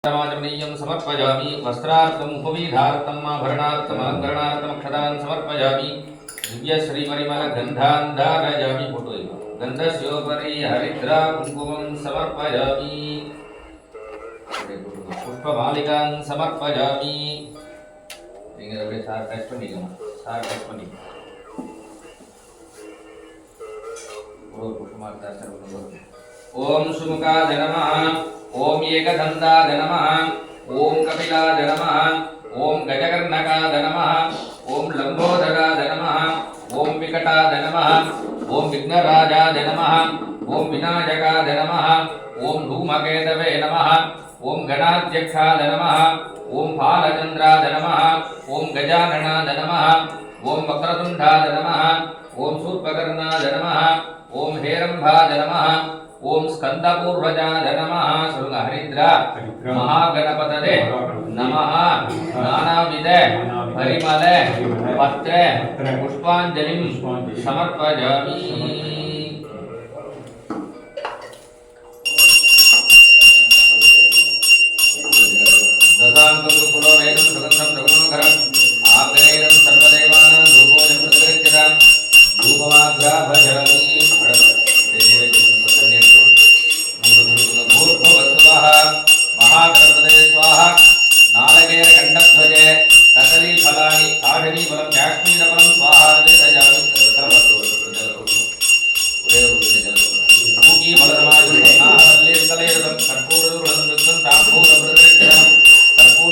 समाजमनीयं समर्पयामि वस्त्रार्थम् उपवीधार्थम् आभरणार्थम् अलङ्करणार्थम् अक्षतान् समर्पयामि दिव्य श्रीमणिमल गन्धान् धारयामि फोटो गन्धस्योपरि हरिद्रा कुङ्कुमं समर्पयामि पुष्पमालिकान् समर्पयामि நீங்க அப்படியே சார் டச் பண்ணிக்கணும் சார் டச் பண்ணிக்கணும் ஒரு புஷ்பமால தர்சனம் பண்ணுங்க ஓம் சுமுகாய நமः ஓம் ஏகதந்தாய நமः ஓம் கபிலாய நமः ஓம் கஜகர்ணகாய நமः ஓம் லம்போதராய நமः ஓம் விகடாய நமः ஓம் விக்னராஜாய நமः ஓம் விநாயகாய நமः ஓம் धूमकेतवे நமः ஓம் கணாத்யக்ஷாய நமः ஓம் பாலச்சந்திராய நமः ஓம் கஜானனாய நமः ஓம் வக்ரதுண்டாய நமः ஓம் சூர்பகர்ணாய நமः ஓம் ஹேரம்பாய நமः ஓம் ஸ்கந்தபூர்வஜாய நமः சொல்லுங்க ஹரித்ரா மகாகணபதே நமः நானாவித பரிமள பத்ர புஷ்பாஞ்சலிம் சமர்ப்பயாமி दशांकं पुरोवेदं सुगन्धं रघुनकरम् आग्नेयं सर्वदेवानां धूपोजं प्रतिगृह्यतां धूपमाग्राभजरामि भूर्भुवस्वः महागणपतये स्वाहा नारकेरकण्डध्वजे कदलीफलानि काढलीफलं काश्मीरफलं स्वाहा दयामि मूकीफलसमायुक्तं कर्पूरदुर्गन्धं ताम्बूलप्रतिगृह्यताम्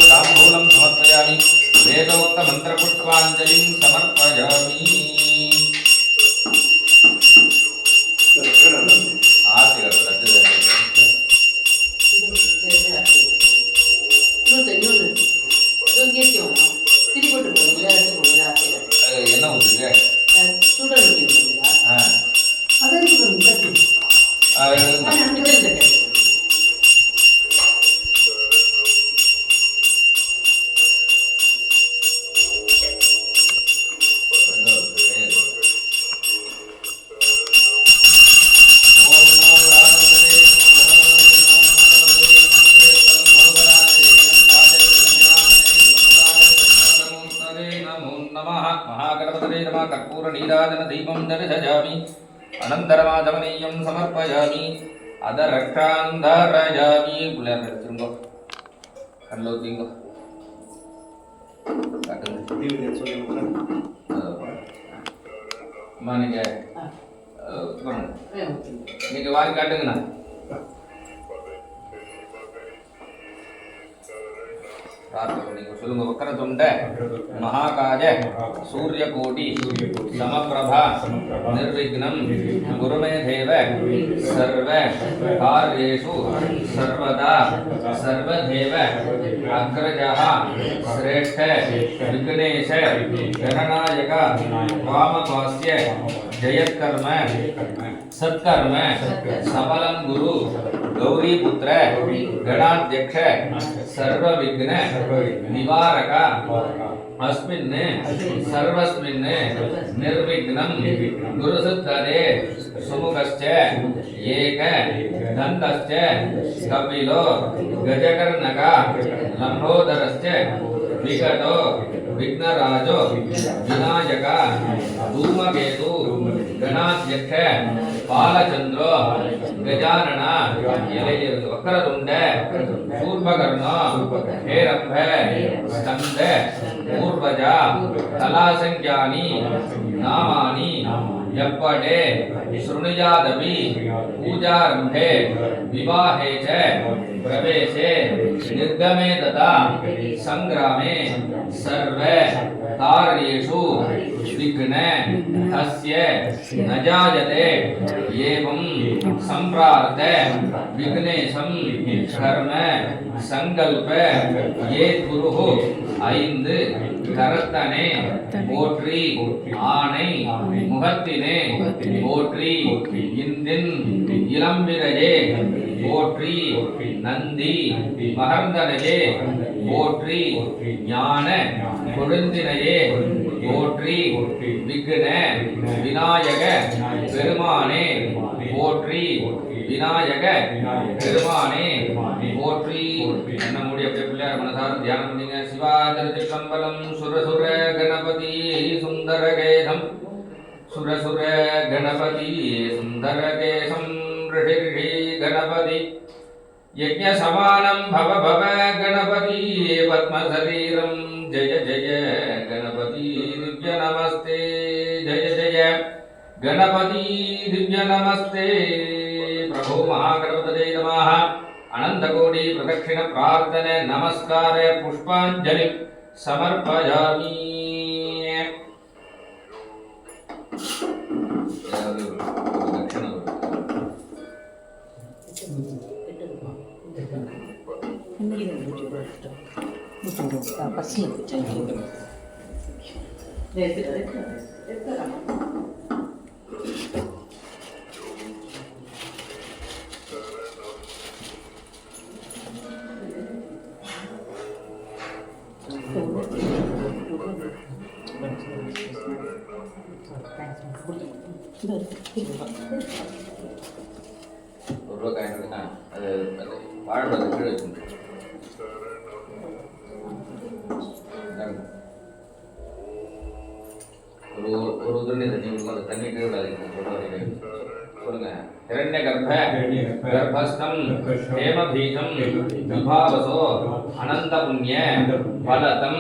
ताम्बूलं समर्पयामि वेदोक्त मंत्रपुष्पांजलिं समर्पयामि आरती என்ன ஊத்துங்க சுடர் कर्पूर नीराजन दीपं दर्शयामि अनन्तरमाचमनीयं समर्पयामि अदरक्षान् धारयामि पुलियार तिरुंगो कल्लो तिंगो मानिके நீங்க வாரி காட்டுங்கண்ணா சொல்லுங்க வக்ரதுண்ட மகாகாய சூரியகோடி சமப்பிரபா நிர்விக்னம் குருமே தேவ சர்வ கார்யேஷு சர்வதா சர்வதேவ அக்ரஜः श्रेष्ठ विघ्नेश गणनायक वामभास्य जयत्कर्म सत्कर्म सबलं गुरु गौरीपुत्र गणाध्यक्ष सर्वविघ्न निवारक अस्मिन् सर्वस्मिन् निर्विघ्नं गुरुसिद्धये सुमुखश्च एक दन्तश्च कपिलो गजकर्णक लम्बोदरश्च विकटो विघ्नराजो विनायक धूमकेतु गणाध्यक्ष बालचंद्रो गजानन वक्रतुंड शूर्पकर्ण हेरंभ स्कंद पूर्वज कलासंख्यानि नामानि यप्पडे शृणुयादपि पूजारंभे विवाहे च प्रवेशे निर्गमे तथा संग्रामे सर्वे कार्येषु विघ्न तस्य न जायते एवं संप्रार्थ विघ्नेशं कर्म संकल्प ये गुरुः ஐந்து கரத்தனே போற்றி ஆணை முகத்தினே போற்றி இந்தின் இளம்பிரையே போற்றி நந்தி மகர்ந்தனையே போற்றி ஞான கொழுந்தினையே போற்றி விக்ன விநாயக பெருமானே போற்றி விநாயக பெருமானே போற்றி. என்ன மூடி அப்படியே பிள்ளையார் மனசார தியானம் பண்ணீங்க. சிவாதிருதி கம்பலம் சுரசுர கணபதி சுந்தரகேதம் சுரசுர கணபதி சுந்தரகேசம் ரிஷி கணபதி யஜ்ஞ சமானம் பவ பவ கணபதி பத்மசரீரம் ஜய ஜய கணபதி திவ்ய நமஸ்தே ஜய ஜய गणपति दिव्य नमस्ते. प्रभो महागणपतये नमः. अनंतकोटि प्रदक्षिण प्रार्थने नमस्कार पुष्पांजलि समर्पयामि. गर्भस्थं हेमभीजं विभावसो अनंत पुण्य फलतम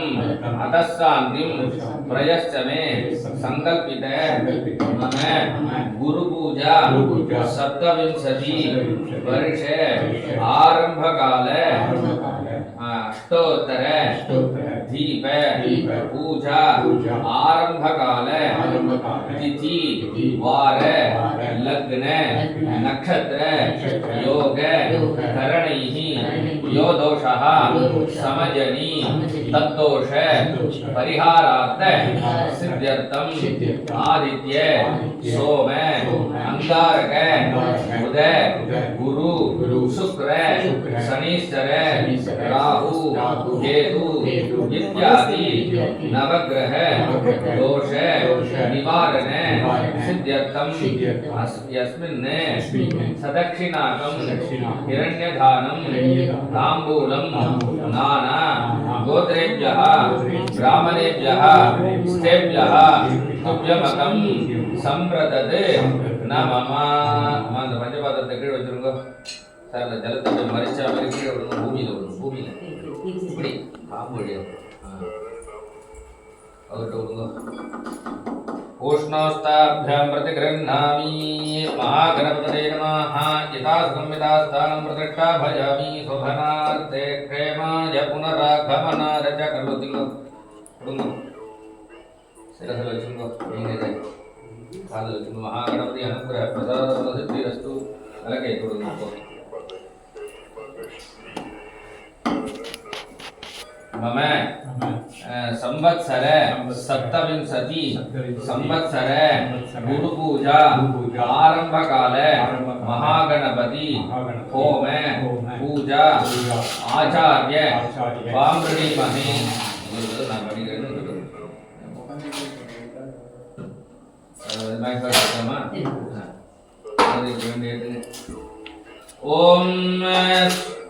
अतस्सान्तिं प्रयश्च मे संकल्पित मम गुरु पूजा सप्तविंशति वर्षे आरंभ काल अष्टोत्तर दीप पूजा आरंभ काल तिथि वार लग्न नक्षत्र योग करणैः यो दोषः समजनि तद्दोष परिहारार्थ सिद्ध्यर्थं आदित्य सोम अंगारक बुध गुरु शुक्र शनिश्चर राहु केतु इत्यादि नवग्रह दोष निवारण सिद्ध्यर्थं यस्मिन् सदक्षिणाकं हिरण्यधानं ताम्बूलं नाना गोत्रेभ्यः ब्राह्मणेभ्यः स्तेभ्यः तुभ्यमकं संप्रदत् नमः. அந்த பஞ்சபாத்திரத்தை கீழே வச்சிருங்க சார். அந்த ஜலத்தை மறிச்சா மாதிரி கீழே விடுங்க. பூமியில் இப்படி பாம்பு வழியாக அவர்கிட்ட விடுங்க. उष्णोस्ताभ्यां प्रतिगृह्णामि. महागणपतये नमः. यथासंविधास्थानं प्रतिष्ठा भजामि. शोभनार्थे क्षेमाय पुनरागमनाय च करोति. शिरसि लक्ष्मीको नींगे काल लक्ष्मी महागणपति अनुग्रह प्रसाद सिद्धिरस्तु. अलगे तोड़ो मम संवत्सर सप्तविंशति संवत्सर गुरु पूजा आरंभ काल महागणपति होम पूजा आचार्य वामृणी महे. ओम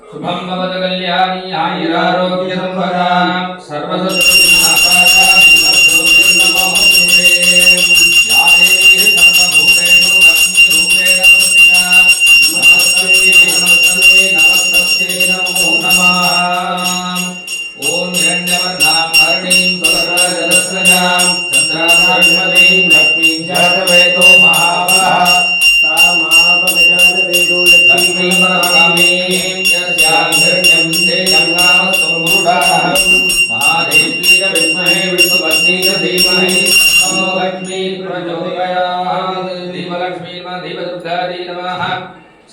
शुभं भवतु कल्याणी आयुरारोग्य संपदां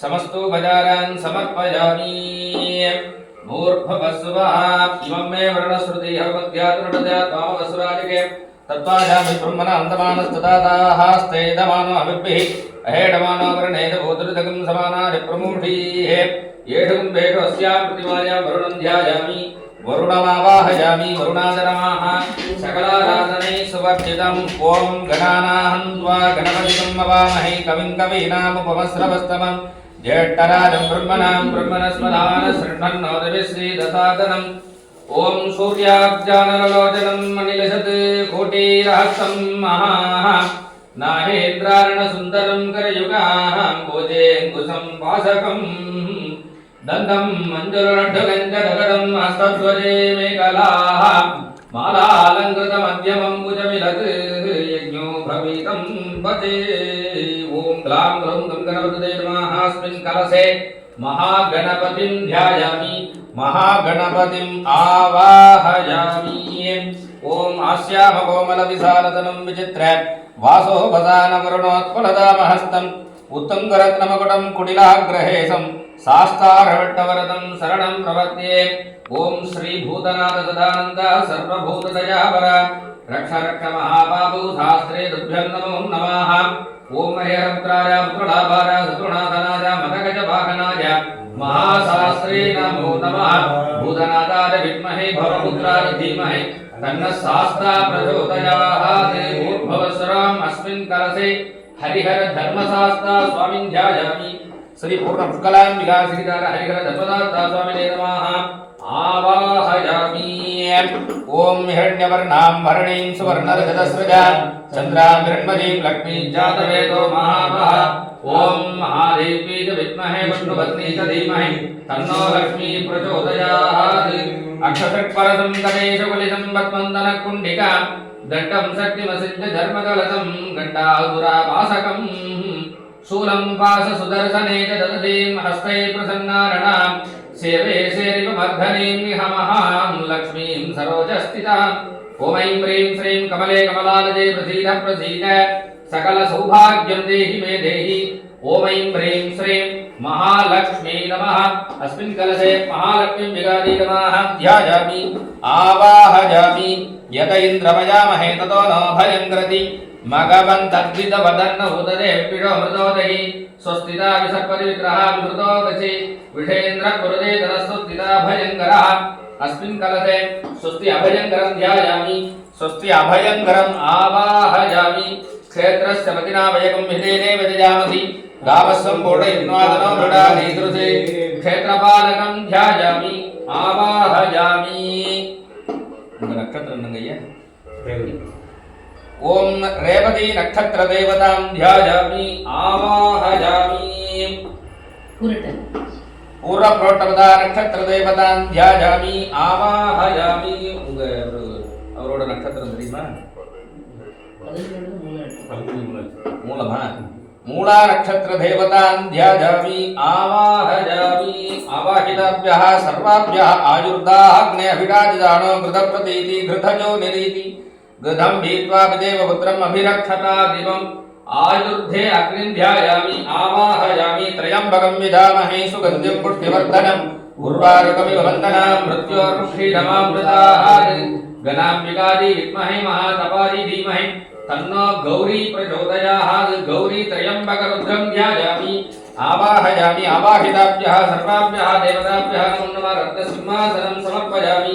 समस्तो भजारान् समर्पयामि. मूर्भवस्वः इमं मे वर्णश्रुति हवमध्यात्मनदयात्मावसुराजके तत्पादामि ब्रह्मणा अन्तमानस्तदाताः स्तेदमानो अभिभिः अहेडमानो वर्णेद भूतृतकं समानानि प्रमूढीः येषुं वेषु अस्यां प्रतिमायां वरुणं ध्यायामि. वरुणमावाहयामि. वरुणादरमाः सकलाराधने सुवर्जितम्. ॐ गणानाहं त्वा गणपतिं नमामहे. कविं कवीनामुपमस्रवस्तमम् ज्येष्ठराजं ब्रह्मणां ब्रह्मणस्पदान शृण्वन्नोदभिश्रीदसादनम् ओम सूर्याब्जानलोचनं मणिलसत् कोटिरहस्तं महाः नाहेन्द्रारण सुन्दरं करयुगां भोजेऽङ्कुशं वासकम् दन्तं मञ्जुलड्ढगञ्जनगरं हस्तध्वजे मेखलाः मालालङ्कृतमध्यमं भुजमिलत् यज्ञो भवितं भजे ॐ ग्लां ग्लौं गणपतये नमः अस्मिन् कलशे महागणपतिं ध्यायामि महागणपतिम् आवाहयामि ॐ आस्याम कोमलविशालतनं विचित्र वासोपदानवरुणोत्पलदामहस्तम् उत्तुङ्गरत्नमकुटं कुटिलाग्रहेशं शास्तारवट्टवरदं शरणं प्रपद्ये ॐ श्रीभूतनाथ सदानन्द सर्वभूतदयावर रक्ष रक्ष महाबाहु शास्त्रे तुभ्यं नमो नमः ॐ हरिहरपुत्राय पुत्रलाभाय शत्रुनाथनाय मदगजवाहनाय महाशास्त्रे नमो नमः भूतनाथाय विद्महे भवपुत्राय धीमहि तन्नः शास्ता प्रचोदयात् भूर्भुवस्सुरम् अस्मिन् कलशे हरिहर धर्मशास्ता स्वामिन् ध्यायामि श्री पूर्ण पुष्कलाम्बिका श्रीधर हरिहर धर्मशास्ता स्वामिने नमः आवाहयामि ओम हिरण्यवर्णां भरणीं सुवर्णरजतस्रजां चन्द्रां हिरण्मयीं लक्ष्मीं जातवेदो महामः ओम महादेवी च विद्महे विष्णुपत्नी च धीमहि तन्नो लक्ष्मी प्रचोदयात् अक्षषट्परसं गणेशकुलिसं पद्मन्दनकुण्डिकां दण्डं शक्तिमसिञ्च धर्मकलशं गण्डासुरावासकम् शूलं पाशसुदर्शने च ददतीं हस्ते प्रसन्नारणां सेवे सेरिवमर्धनीं निहमहां लक्ष्मीं सरोजस्थिताम् ॐ ऐं ह्रीं श्रीं कमले कमलालये प्रसीद प्रसीद सकलसौभाग्यं देहि मे देहि ॐ ऐं ह्रीं श्रीं महालक्ष्मी नमः अस्मिन् कलशे महालक्ष्मीं विगादीतमाः ध्यायामि आवाहयामि यत इन्द्रमयामहे ततो नो भयं कृति मघवन्तद्वितवदन्न उदरे पिडोमृतोदहि स्वस्तिता विसर्परिविग्रहा विमृतो वचि विषेन्द्र कुरुदे तदस्तुस्तिता भयङ्करः अस्मिन् कलशे स्वस्ति अभयङ्करं ध्यायामि स्वस्ति अभयङ्करम् आवाहयामि क्षेत्रस्य मतिना वयकं हितेने विदयामसि गावस्वं पूर्णयज्ञादनो मृडाधीदृशे क्षेत्रपालकं ध्यायामि आवाहयामि नक्षत्रं नंगय्य ओम रेवती नक्षत्र देवतां ध्यायामि आवाहयामि पूर्व प्रोटपदा नक्षत्र देवतां ध्यायामि आवाहयामि उंग அவரோட நட்சத்திரம் தெரியுமா மூலமா मूला नक्षत्र देवतां ध्यायामि आवाहयामि आवाहिताभ्यः सर्वाभ्यः आयुर्दाग्ने अभिराजिदानो घृतप्रतीति घृतजो निरीति गृधं भीत्वा विदेवपुत्रम् अभिरक्षता दिवम् आयुर्धे अग्निं ध्यायामि आवाहयामि त्र्यम्बकं यजामहे सुगन्धिं पुष्टिवर्धनम् उर्वारुकमिव वन्दनां मृत्योर्मुक्षीरमामृतात् गणाम्बिकादि विद्महे महातपादि धीमहि तन्नो गौरी प्रचोदयात् गौरी त्र्यम्बकरुद्रं ध्यायामि आवाहयामि आवाहिताभ्यः सर्वाभ्यः देवताभ्यः नमो नमः रत्नसिंहासनं समर्पयामि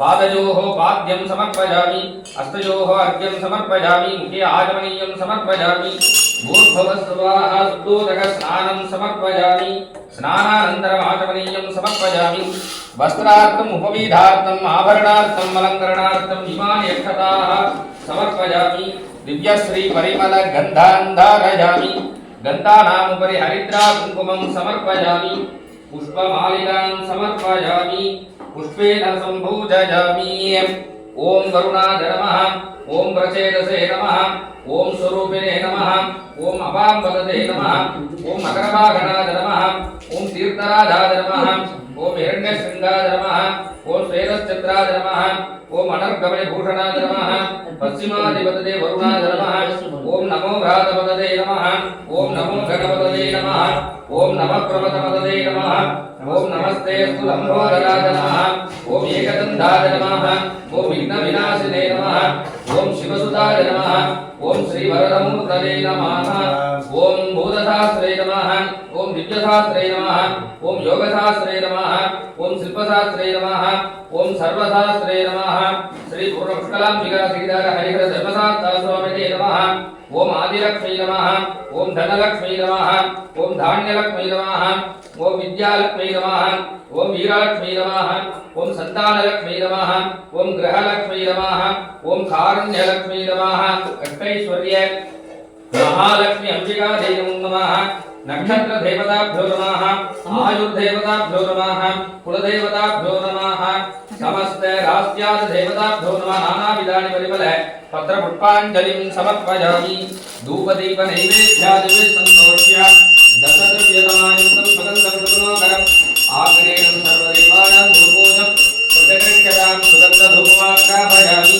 पादयोः पाद्यं समर्पयामि हस्तयोः अर्घ्यं समर्पयामि मुखे आचमनीयं समर्पयामि भूर्भुवस्सुवाः शुद्धोदकस्नानं समर्पयामि स्नानानन्तरम् आचमनीयं समर्पयामि वस्त्रार्थम् उपवीधार्थम् आभरणार्थम् अलङ्करणार्थम् इमानि अक्षताः समर्पयामि दिव्यश्री परिमल गन्धान् धारयामि गन्धानाम् उपरि हरिद्रा कुङ्कुमं समर्पयामि पुष्पमालिकान् समर्पयामि पुष्पेण सम्भूजयामि ओम वरुणाय नमः ओम प्रचेदसे नमः ओम स्वरूपिणे नमः ओम अपाम्बदते नमः ओम मकरवाहनाय नमः ओम तीर्थराजाय नमः ओम हिरण्यशृङ्गाय नमः ओम श्वेतश्चन्द्राय नमः ओम अनर्गमणिभूषणाय नमः पश्चिमाधिपतये वरुणाय नमः ओम नमो भ्रातपतये नमः ओम नमो गणपतये नमः ओम नमः प्रमथपतये नमः ओम नमस्ते लंबोदराय नमः ओम एकदन्ताय नमः ओम विघ्नविनाशिने नमः ओम शिवसुताय नमः ओम श्रीवरदमूर्तये नमः ओम भूतशास्त्रे नमः ओम दिव्यशास्त्रे नमः ओम योगशास्त्रे नमः ओम शिल्पशास्त्रे नमः ओम सर्वशास्त्रे नमः श्री पूर्णपुष्कलाम्बिका श्रीधर हरिहर धर्मशास्त्रा स्वामिने नमः ओम आदिलक्ष्मी नमः ओम धनलक्ष्मी नमः ओम धान्यलक्ष्मी नमः ओम विद्यालक्ष्मी नमः ओम वीरलक्ष्मी नमः ओम संतानलक्ष्मी नमः ओम गृहलक्ष्मी नमः ओम कारुण्यलक्ष्मी नमः अष्टैश्वर्य महालक्ष्मी अंबिका देवी नमः नक्षत्र देवताभ्यो नमः आयुर्देवताभ्यो नमः कुलदेवताभ्यो नमः समस्त राष्ट्याद देवताभ्यो नमः नानाविधानि परिमल पत्र पुष्पाञ्जलिं समर्पयामि धूपदीप नैवेद्यादिभिः सन्तोष्य दशद्रव्यतमायुक्तं सुगन्धं सुगुणोकरम् आग्नेयं सर्वदेवानां धूपोजं प्रतिगृह्यतां सुगन्धधूपमाग्रापयामि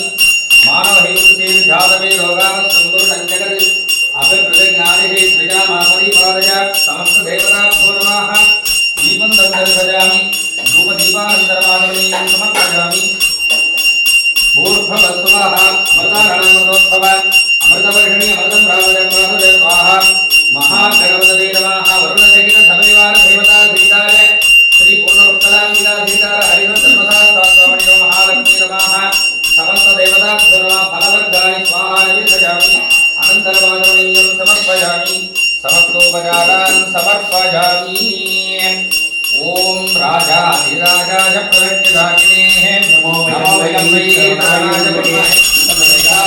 मानवहिंसेन जातवे लोकामस्सम्पूर्णं जगत् अभिप्रतिज्ञानिः श्रियामापरिपादय समस्त देवताभ्यो नमः दीपं दर्शयामि धूपदीपानन्तरमागमनीयं समर्पयामि भूर्भवस्वः अमृतारणमृतोद्भव अमृतवर्षिणी अमृतं प्रावदय स्वाहा महागणपतये नमः वरुणचकित सपरिवार देवता धीताय श्री पूर्णपुष्कलाम्बिका धीतार हरिः धर्मदा स्वामिनो महालक्ष्मी नमः समस्त देवताभ्यो नमः फलवर्गाणि स्वाहा निवेदयामि अनन्तरमागमनीयं समर्पयामि समस्तोपचारान् समर्पयामि ओम राजाधिराजाय प्रत्यदाकिनेः नमो वयं वै नारायणाय ब्रह्मणे तमेका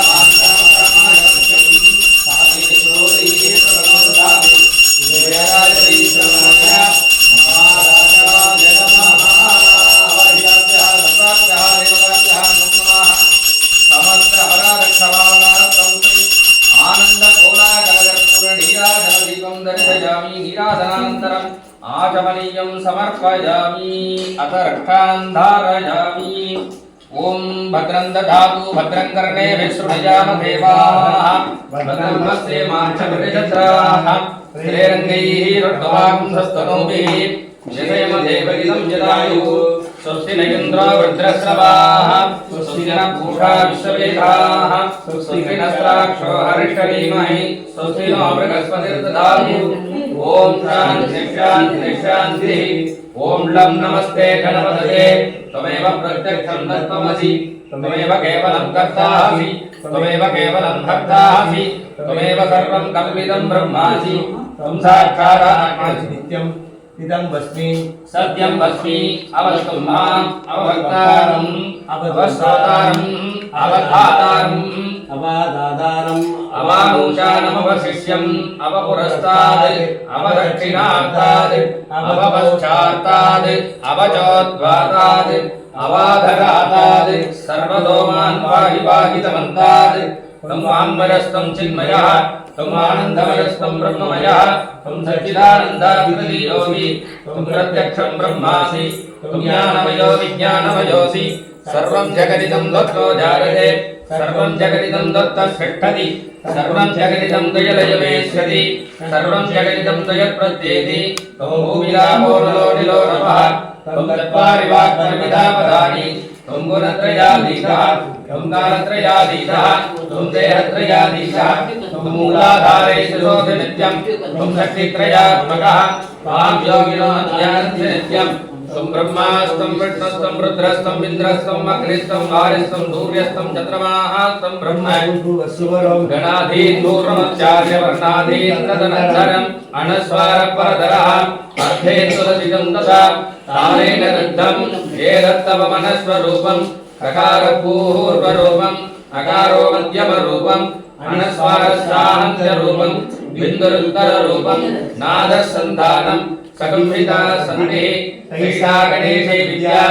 मात्राय समस्त हरारक्षमाणार्थं आनंद कोलागलकर्पूर नीराजनदीपं दर्शयामि नीराजनानन्तरम् आचमनीयं समर्पयामि अथ रक्षां धारयामि ओम भद्रं दधातु भद्रं कर्णेभिः शृणुयाम देवाः भद्रं पश्ये माक्षभिर्यजत्राः श्रीरङ्गैः रड्डवांसस्तनूभिः शतयम देवगितं जदायुः स्वस्ति न इन्द्रो वज्रस्रवाः स्वस्ति नः पूषा विश्ववेदाः स्वस्ति नस्त्राक्षो हरिष्ठीमहि स्वस्ति नो बृहस्पतिर्दधातु ओम शांति शांति शांति ओम लं नमस्ते गणपतये त्वमेव प्रत्यक्षं तत्त्वमसि त्वमेव केवलं कर्तासि त्वमेव केवलं भक्तासि त्वमेव सर्वं कल्पितं ब्रह्मासि त्वं साक्षात् नित्यम् इदं वस्मि सत्यं वस्मि अवस्तुं माम् अवक्तारम् अवस्तारम् अवधातारम् अवादादारम् अवानूचानमवशिष्यम् अवपुरस्ताद् अवदक्षिणार्ताद् अवपश्चार्ताद् अवचोद्वाताद् अवाधराताद् सर्वतोमान् पाहि पाहितमन्ताद् तं वाङ्मयस्तं चिन्मयः तं आनन्दमयस्तं ब्रह्ममयः तं सच्चिदानन्दात्मलीयोऽसि तं प्रत्यक्षं ब्रह्मासि तं ज्ञानमयो विज्ञानमयोऽसि सर्वं जगदिदं दत्तो जायते सर्वं जगदिदं दत्तस्तिष्ठति सर्वं जगदिदं दयलयमेष्यति सर्वं जगदिदं दयत्प्रत्येति तं भूमिलापो नलो निलो नमः तं चत्वारि वाक्परिमिता पदानि तं गुणत्रयाधीशः तं कालत्रयाधीशः तं देहत्रयाधीशः तं मूलाधारेषु नित्यं तं शक्तित्रयात्मकः त्वां योगिनो ध्यायन्ति नित्यम् तं ब्रह्मास्तं विष्णुस्तं रुद्रस्तं इन्द्रस्तं अग्निस्तं वायुस्तं सूर्यस्तं चन्द्रमास्तं ब्रह्म गणाधीन् पूर्णमचार्य वर्णाधीन् तदनन्तरम् अनस्वारपरधरः अर्थे तुलसितं तथा तारेण दग्धम् एतत्तव मनस्वरूपम् अकारपूर्वरूपम् अकारो मध्यमरूपम् अनस्वारस्याहन्त्यरूपम् बिन्दुरुत्तररूपम् नादसन्धानम् सगम्भिता सन्धिः तैषा गणेशे विद्या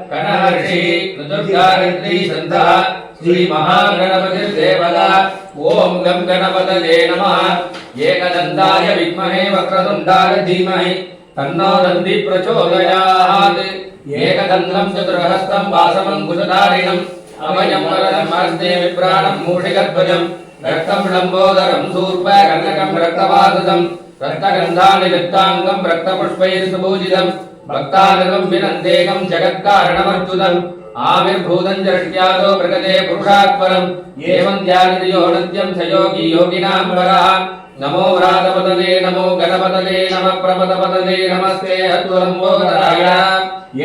कनहर्षि ऋतुर्गायत्री सन्धः श्री महागणपतिर्देवता ओम गं गणपतये नमः एकदन्ताय विद्महे वक्रतुण्डाय धीमहि तन्नो दन्ति प्रचोदयात् एकदन्तं चतुर्हस्तं वासमङ्कुशधारिणम् अभयं वरदं हस्ते विप्राणं मूषिकध्वजं रक्तं लम्बोदरं शूर्पकर्णकं रक्तवाससं रक्तगन्धानि लिप्ताङ्गं रक्तपुष्पैर्सुपूजितं भक्तानुगं विनन्देकं जगत्कारणमर्जुनम् आविर्भूतं जष्ट्यादो प्रगते पुरुषात्परम् एवं ध्यानयो नित्यं स योगी योगिनां वरः नमो व्रातपतये नमो गणपतये नमः प्रमदपतये नमस्ते अत्वलंबोदराय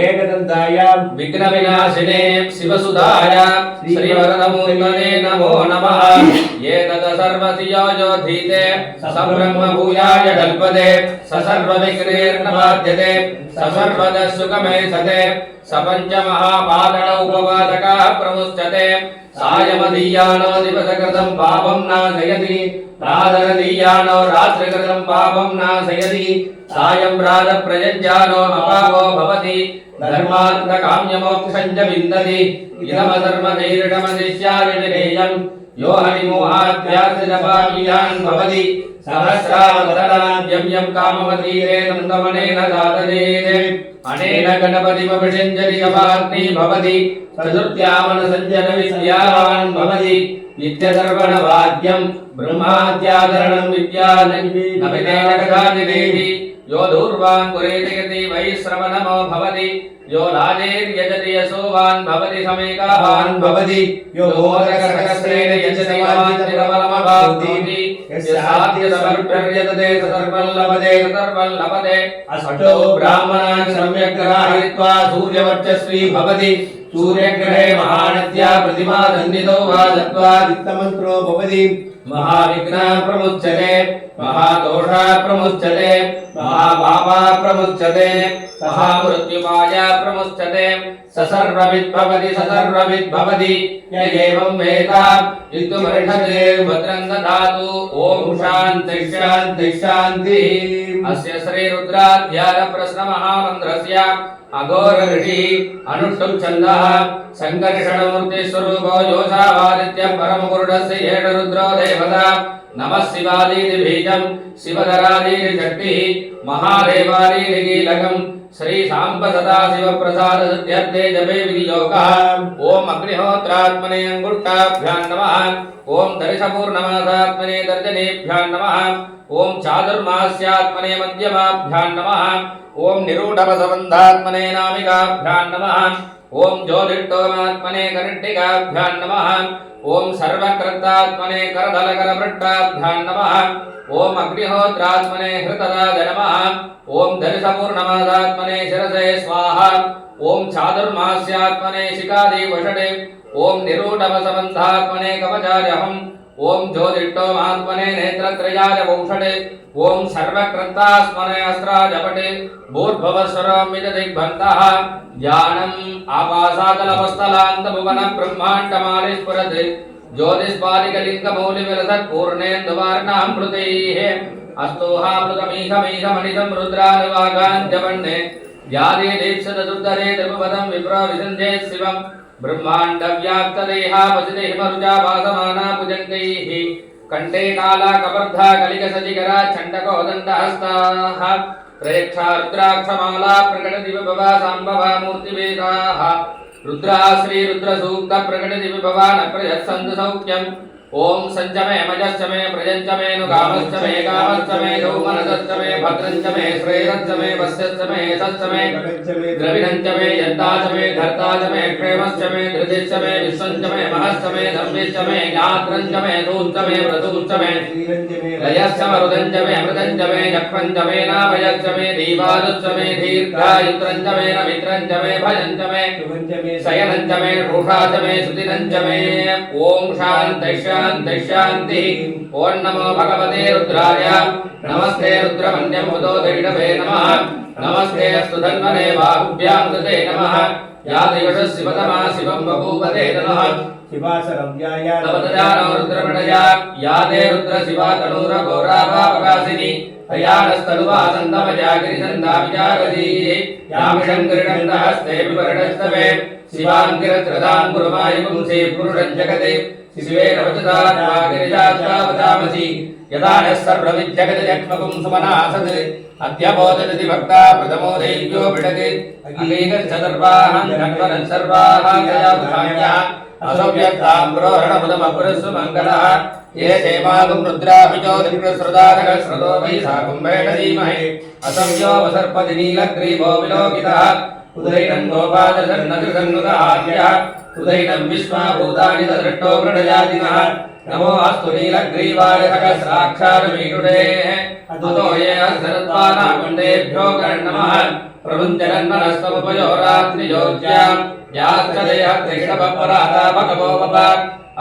एकदन्ताय विघ्नविनाशिने शिवसुधाय श्रीवरदमूर्तये नमो नमः एतत् सर्वसियोधीते सब्रह्मभूयाय कल्पते सर्वविघ्नैर्नबाध्यते सर्वदसुखमे सते सपञ्चमहापादक उपवादकः प्रमुच्यते सायमदीयानो दिवसकृतं पापं नाशयति राधरदीयानो रात्रिकृतं पापं नाशयति सायं राधप्रयज्ञानो अपापो भवति धर्मार्थकाम्यमोक्षं च विन्दति इदमधर्मधैर्यमदिश्यारिणेयं यो हरिमोहाद्यासजपापीयान् भवति सहस्रावतराद्यं यं कामवतीरेण दमनेन दातयेत् अनेन गणपतिमभिषिञ्चति जपाग्नि भवति चतुर्थ्यामनसञ्जनविद्यावान् भवति नित्यसर्वणवाद्यं ब्रह्माद्याधरणं विद्यानवितेन कदाचिदेहि यो दूर्वाङ्कुरेति वैश्रवणमो भवति यो लाजेर्यजति यशोवान् भवति समेकावान् भवति यो मोदकसहस्रेण यजति वाञ्छितफलमवाप्नोति यस्याद्यसमर्प्यर्यतते सर्वं लभते अष्टो ब्राह्मणान् सम्यक् ग्राहयित्वा सूर्यवर्चस्वी भवति सूर्यग्रहे महानद्या प्रतिमा दन्दितो वा दत्त्वा दिक्तमन्त्रो भवति महाविघ्ना प्रमुच्यते महादोषा प्रमुच्यते महापापा प्रमुच्यते महामृत्युपाया प्रमुच्यते सर्वविद् भवति य एवं वेद इत्युपनिषदे भद्रं ददातु ॐ शान्तिः शान्तिः शान्तिः अस्य श्रीरुद्राध्याय प्रश्नमहामन्त्रस्य अघोर ऋषिः अनुष्टुप् छन्दः सङ्कर्षणमूर्तिस्वरूपो योषावादित्य परमपुरुषस्य येष रुद्रो देवता नमः शिवादीति बीजं शिवधरादीति शक्तिः महादेवादीति कीलकम् श्री सांब सदाशिव प्रसाद सिद्ध्यर्थे जपे विनियोगः ओम अग्निहोत्रात्मने अंगुष्ठाभ्यां नमः ओम दर्शपूर्णमासात्मने दर्जनेभ्यां नमः ओम चातुर्मास्यात्मने मध्यमाभ्यां नमः ओम निरूढवसबन्धात्मने नामिकाभ्यां नमः ओम ज्योतिष्ठोमात्मने कनिष्ठिकाभ्यां नमः ओम सर्वकृतात्मने करदलकरवृट्टाभ्यां नमः ओम अग्निहोत्रात्मने हृतदाय नमः ओम दर्शपूर्णमासात्मने शिरसे स्वाहा ओम चातुर्मास्यात्मने शिखादिवषडे ओम निरूढवसबन्धात्मने कवचार्यहम् ओम ज्योतिष्ठोमात्मने नेत्रत्रयाय वौषडे ओम सर्वकृतास्मने अस्त्राजपटे भूर्भुवस्वरमिददिग्भन्तः ध्यानम् आपासातलवस्थलान्तभुवनं ब्रह्माण्डमालिस्फुरति ज्योतिष्पादिकलिङ्गमौलिविलसत्पूर्णेन्दुवार्णामृतैः अस्तोहामृतमीशमीशमणितं रुद्रानुवागाञ्जवन्ने यादे दीक्षितदुर्धरे त्रिभुवनं विप्रो विसञ्जे शिवं ब्रह्माण्डव्याप्तदेहा वसिते हिमरुजा वासमाना भुजङ्गैः कण्ठे काला कपर्धा कलिकसजिगरा चण्डकोदण्डहस्ताः प्रेक्षा रुद्राक्षमाला प्रकटदिविभवा साम्बवा मूर्तिवेदाः रुद्रा श्री रुद्रसूक्त प्रकटदिविभवा न प्रयत्सन्तु सौख्यम् ओम संचमे मजश्चमे प्रजंचमे नुगामश्चमे कामश्चमे धौमनसश्चमे भद्रंचमे श्रेयश्चमे वस्यश्चमे यशश्चमे द्रविणंचमे यन्ताचमे धर्ताचमे क्षेमश्चमे धृतिश्चमे विश्वंचमे महश्चमे धम्मिश्चमे ज्ञात्रंचमे सूश्चमे व्रतुश्चमे रयश्चमे रुदंचमे अमृतंचमे यक्ष्मंचमे नाभयश्चमे दीवादुश्चमे दीर्घायुत्रंचमे नमित्रंचमे भयंचमे शयनंचमे रूषाचमे सुदिनंचमे ओम शांति शांति ओं नमो भगवते रुद्राय नमस्ते रुद्रमन्यमुदो दैडवे नमः नमस्ते अस्तु धन्वने बाहुभ्यां कृते नमः या दिवस शिवतमा शिवं बभूवते नमः शिवासरव्याय नवदजानो रुद्रमणया या दे रुद्र शिवा तनूर घोराभावकाशिनी तयानस्तनुवासन्तमजागिरिसन्धाविजागती यामिषङ्करिणन्दहस्ते विवरणस्तवे शिवाङ्गिरत्रदां गुरुमायुपुंसे पुरुषं जगते शिवेन वचतात्मागिरिजात्तावतामसि यदा नः सर्वविद्यगतजक्ष्मकुं सुमनासत् अद्यबोधयति भक्ता प्रथमो दैव्यो भिडते अखिलेकश्च सर्वाहं धन्वनं सर्वाः तया बुधान्यः असव्यक्तां पुरोहरणमुदमपुरस्सु मङ्गलः ये चैमागुं रुद्राभिजो दिव्यश्रुदानः श्रुतो वै सा कुम्भेण धीमहि असव्यो वसर्पति नीलग्रीवो विलोकितः उदैनं गोपादशन्नदृशन्नुदाद्यः उदैनं विश्वाभूतानि तदृष्टो मृडयादिनः नमो अस्तु नीलग्रीवाय सहस्राक्षारमीडुडेः अतो ये अर्थरत्वानाकुण्डेभ्यो कर्णमः प्रभुञ्जरन्नरस्तमुपयोरात्रियोज्यां याश्चदेह कृष्णपपरातापकपोपप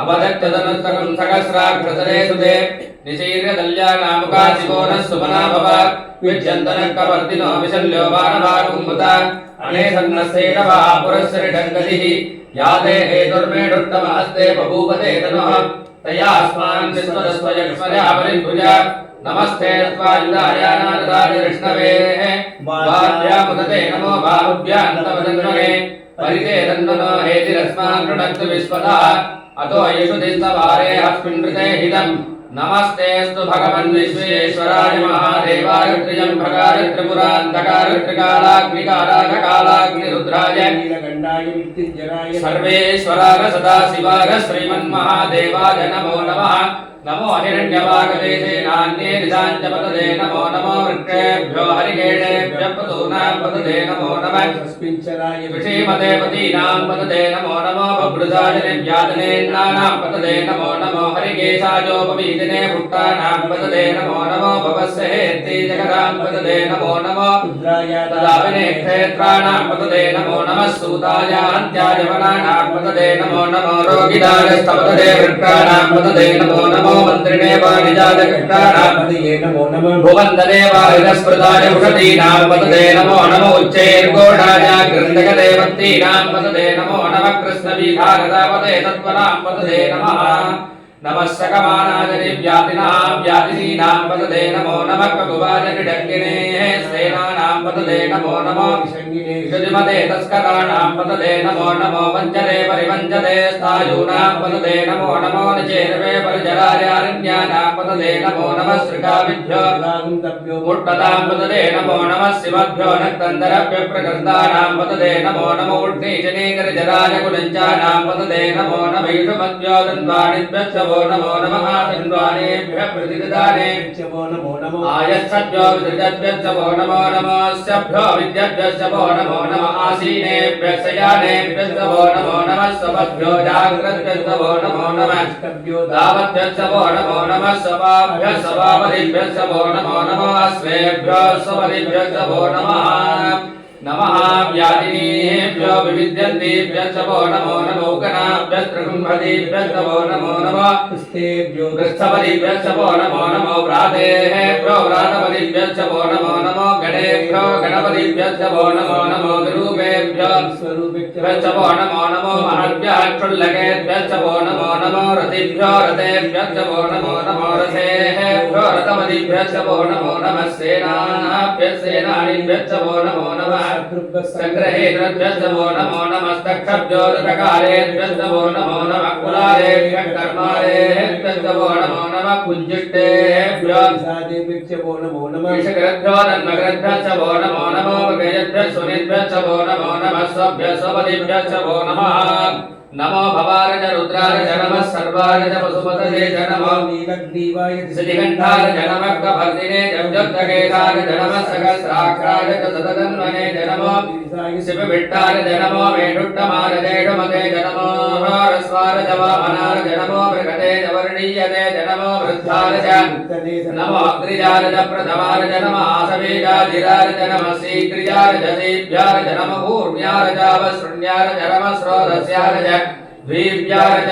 अवदत्तदनुस्तकं सहस्राक्षसरे सुते निशीर्यदल्यानामुका शिवो नः सुमना भव विज्यन्तनकवर्तिनो विशल्यो वानभानुमुता अनेसन्नस्तेनवः पुरस्सरिडङ्गतिः याते हेतुर्मेढुष्टमहस्ते बभूवते तनुः तयास्मान् विश्वदस्वयक्ष्मया परिभुज नमस्ते स्वायुधायानादराज विष्णवेः वाभ्यामुदते नमो बाहुभ्यान्तवदन्वने परिते तन्वनो हेतिरस्मान् कृणक्तु विश्वतः अतो येषु दिस्तवारे अस्मिन् ऋते हितम् नमस्तेऽस्तु भगवन् विश्वेश्वराय महादेवाय त्र्यम्बकाय त्रिपुरान्तकाय त्रिकालाग्निकालाग्निरुद्राय नीलकण्ठाय मृत्युञ्जयाय सर्वेश्वराय सदाशिवाय श्रीमन्महादेवाय नमो नमः नमो हिरण्यवागदेशे नान्ये निशाञ्चपतदे नमो नमो वृक्षेभ्यो हरिकेशेभ्यः पतूनां पतदे नमो नमः तस्मिञ्चराय विषीमते पतीनां पतदे नमो नमो बभ्रुजाय व्याजनेन्नानां पतदे नमो नमो हरिकेशायोपवीदिने भुक्तानां पतदे नमो नमो भवस्य हेत्ते जगदां पतदे नमो नमो रुद्राय तदाविने क्षेत्राणां पतदे नमो नमः सूताय अन्त्याय वनानां पतदे नमो नमो रोगिदायस्तपतदे वृक्षाणां पतदे नमो नमो मन्त्रिणे वाणिजाय कृष्णानां पतये नमो नमः भुवन्दने वारिदस्पृताय उषतीनां पतदे नमो नमो उच्चैर्घोषाय गृन्दकदेवतीनां पतदे नमो नमः कृष्णवीघागदापदे तत्त्वनां पतदे नमः नमः सकमानाय व्याधिनां व्याधिनीनां पतदे नमो नमः ककुवाय निडङ्गिने सेनानां पतदे नमो नमो विषजिमते तस्कराणां पतदे नमो नमो वञ्चते परिवञ्चते स्थायूनां पतदे नमो नमो निचेर्वे परिजरायारण्यानां पतदे नमो नमः श्रिकाभिभ्यो मुट्टतां पतदे नमो नमः शिवभ्यो नक्तन्दरभ्य प्रकृन्दानां पतदे नमो नमो उड्डीजनेकरजराय कुलञ्चानां पतदे नमो नमः ईषुमद्भ्यो दन्वाणिभ्यश्च नमो नमः तन्वानेभ्यः प्रतिगदानेभ्यो नमो नमः आयच्छद्भ्यो विसृजद्भ्यश्च नमो नमस्भ्यो विद्यभ्यश्च नमो नमः आसीनेभ्यः शयानेभ्यश्च नमो नमः स्वभ्यो जाग्रद्भ्यश्च नमो नमः दावद्भ्यश्च नमो नमः सवाभ्यः सवापदिभ्यश्च नमो नमः स्वेभ्यो स्वपदिभ्यश्च नमः नमः व्याधिनीभ्यो विविद्यन्तेभ्यश्च नमो नमो गणाभ्यस्त्रिकुम्भदीभ्यश्च नमो नमः स्तेभ्यो गृत्सपदिभ्यश्च नमो नमो व्रातेभ्यो व्रातपदिभ्यश्च नमो नमो गणेभ्यो गणपतिभ्यश्च नमो नमो विरूपेभ्यो स्वरूपेभ्यश्च नमो नमो महद्भ्यः क्षुल्लकेभ्यश्च नमो नमो रतिभ्यो रतेभ्यश्च नमो नमो रथेभ्यो रतपदिभ्यश्च नमो नमः सेनाभ्यः सेनानीभ्यश्च नमो नमः संग्रहेभ्यश्च नमो नमस्तक्षभ्यो रथकारेभ्यश्च नमो नमः कुलारेभ्यः कर्मारेभ्यश्च नमो नमः कुञ्जिष्टेभ्यो नमो नमः विषग्रभ्यो नन्मग्रभ्यश्च नमो नमो मृगयभ्यः सुनिभ्यश्च नमो नमः स्वभ्यः स्वपदिभ्यश्च नमः नमो भवाय रुद्राय नमः सर्वाय वसुपतये नमः नीलग्रीवाय श्रीकण्ठाय नमः कपर्दिने जगद्गेशाय नमः सहस्राक्षाय तदतन्वने नमः शिवविट्टाय नमो मेढुट्टमाय जेषमते नमो रस्वाय वामनाय नमो मृगते वर्णीयते नमो वृद्धाय नमो अग्रिजाय प्रथमाय नमः आसवेजाजिराय नमः शीघ्रियाय सेभ्याय नमः ऊर्म्याय वशृण्याय नमः स्रोतस्याय द्वीव्याय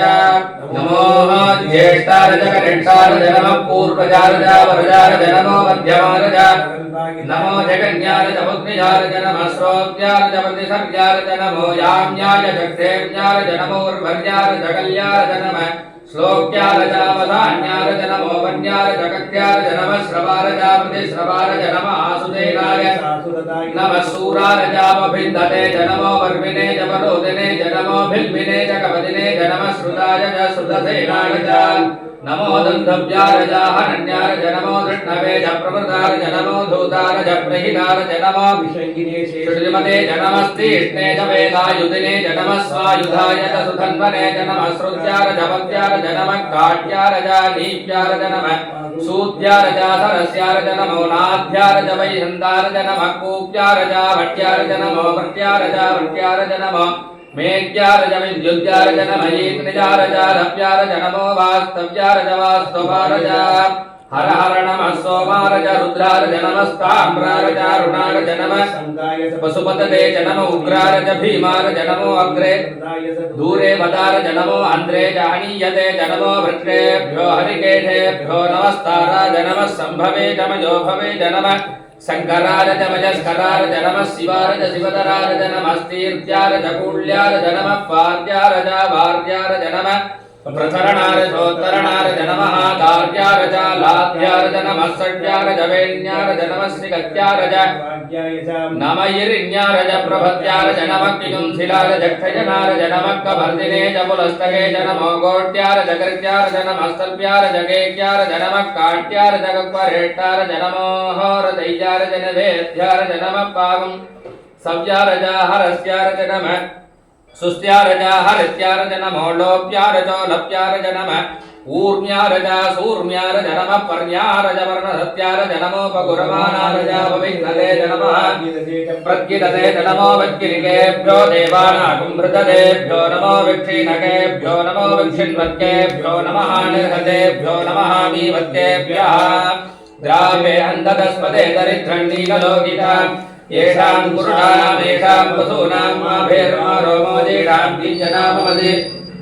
नमो ज्येष्ठाय कनिष्ठाय नमः पूर्वजाय वरजाय नमो मध्यमाय नमो जगन्याय मुग्निजाय नमः श्रोत्याय प्रतिसर्याय नमो याम्याय जग्धेव्याय नमो उर्वर्याय जगल्याय नमः श्लोक्याय वधान्याय नमो वन्याय जगत्याय नमः श्रवाय प्रतिश्रवाय नमः आसुदेनाय नमः सूराय भिन्दते नमो वर्मिने जवरोदिने नमो भिल्मिने जगवदिने नमः श्रुताय श्रुतसेनाय नमो दन्तव्यारजाहनन्यारज नमो कृष्णवेज प्रमृतारज नमो धूतारज प्रहितारज नमो विषङ्गिने श्रीमते जनमस्तीष्णे च वेदायुधिने जनमः स्वायुधाय च सुधन्वने जनमः श्रुत्यारज पत्यारज नमः काट्यारज नीप्यारज नमः सूत्यारज सरस्यारज नमो नाध्यारज वैहन्तारज नमः कूप्यारज भट्यारज नमो भट्यारज भट्यारज नमो मेघ्यारज विद्युद्यारज नमः ईग्निजारज रप्यारज नमो वास्तव्यारज वास्तवारज हर हर नमः सोमारज रुद्रारज नमस्ताम्रारज अरुणारज नमः पशुपतये च नमो उग्रारज भीमारज नमो अग्रे दूरे वदारज नमो अन्ध्रे जानीयते च नमो वृक्षेभ्यो हरिकेशेभ्यो नमस्ताराज नमः सम्भवे च मजोभवे च नमः शंकरारज मजस्करारज नमः शिवारज शिवधरारज नमस्तीर्थ्यारज कूल्यारज नमः पाद्यारज वार्यारज नमः प्रसरणारजोत्तरणारज नमः दार्यारज लाध्यारज नमः षड्यारज वेण्यारज नमः श्रीगत्यारज नमयिरिण्यारज प्रभत्यारज नमः किजुंसिलारज क्षयनारज नमः कवर्दिने च पुलस्तके च नमो गोट्यारज गर्ग्यारज नमः स्तल्प्यारज गेक्यारज नमः काट्यारज गक्वरेट्टारज नमो होरदैयारज नवेद्यारज नमः पावं सव्यारज हरस्यारज नमः सुस्त्यारज हरित्यारज नमो लोप्यारजो लप्यारज नमः ऊर्म्यारज सूर्म्यारज नमः पर्यारज वर्णसत्यारज नमो पगुरमानारज पविघ्नते नमः प्रद्गितते नमो वज्गिरिकेभ्यो देवानाकुम्भृतदेभ्यो नमो विक्षीणकेभ्यो नमो विक्षिण्वत्केभ्यो नमः निर्हतेभ्यो नमः मीवत्केभ्यः द्रावे अन्धतस्पदे दरिद्रण्डीकलोकिता येषां पुरुषाणाम् येषां पशूनां माभेर्मारोमोजेषां किञ्चनाममदे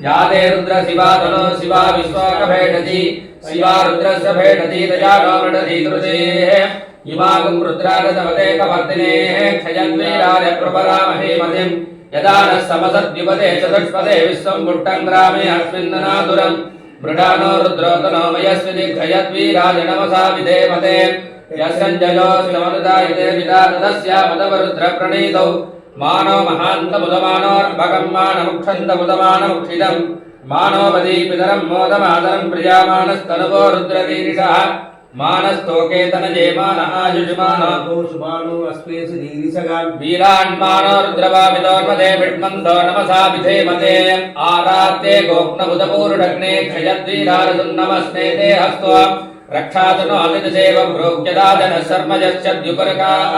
याते रुद्र शिवा तनो शिवा विश्वाकभेदति शिवा रुद्रस्य भेदति दजानो मृडति कृतेः इमागं रुद्रारदवते कवर्तिनेः क्षयद्वीराय प्रपरामहे मतिं यदा नः समसद्युपदे चतुष्पदे विश्वं पुष्टं ग्रामे अस्मिन्ननातुरं मृडानो रुद्रोतनो मयस्विनि क्षयद्वीराय नमसा विधेमते यस्यञ्जयोऽस्यमनुदायते विदातस्य मदवरुद्रप्रणीतौ मानो महान्तमुदमानोर्भगं मानमुक्षन्तमुदमानमुक्षिदं मानोपदी पितरं मोदमादरं प्रियामानस्तनुवो रुद्रदीरिषः मानस्तोकेतनजे मान आयुष्मानो सुमानो अस्मेषु दीरिसगान् वीरान्मानो रुद्रवामिदोर्मदे विड्मन्तो नमसा विधेमते आरात्ते गोप्नबुधपूरुडग्ने क्षयद्वीरारदुन्नमस्ते ते हस्त्वा रक्षातनो अमितसेव प्रोक्यदादनः शर्मजश्चद्युपरकाः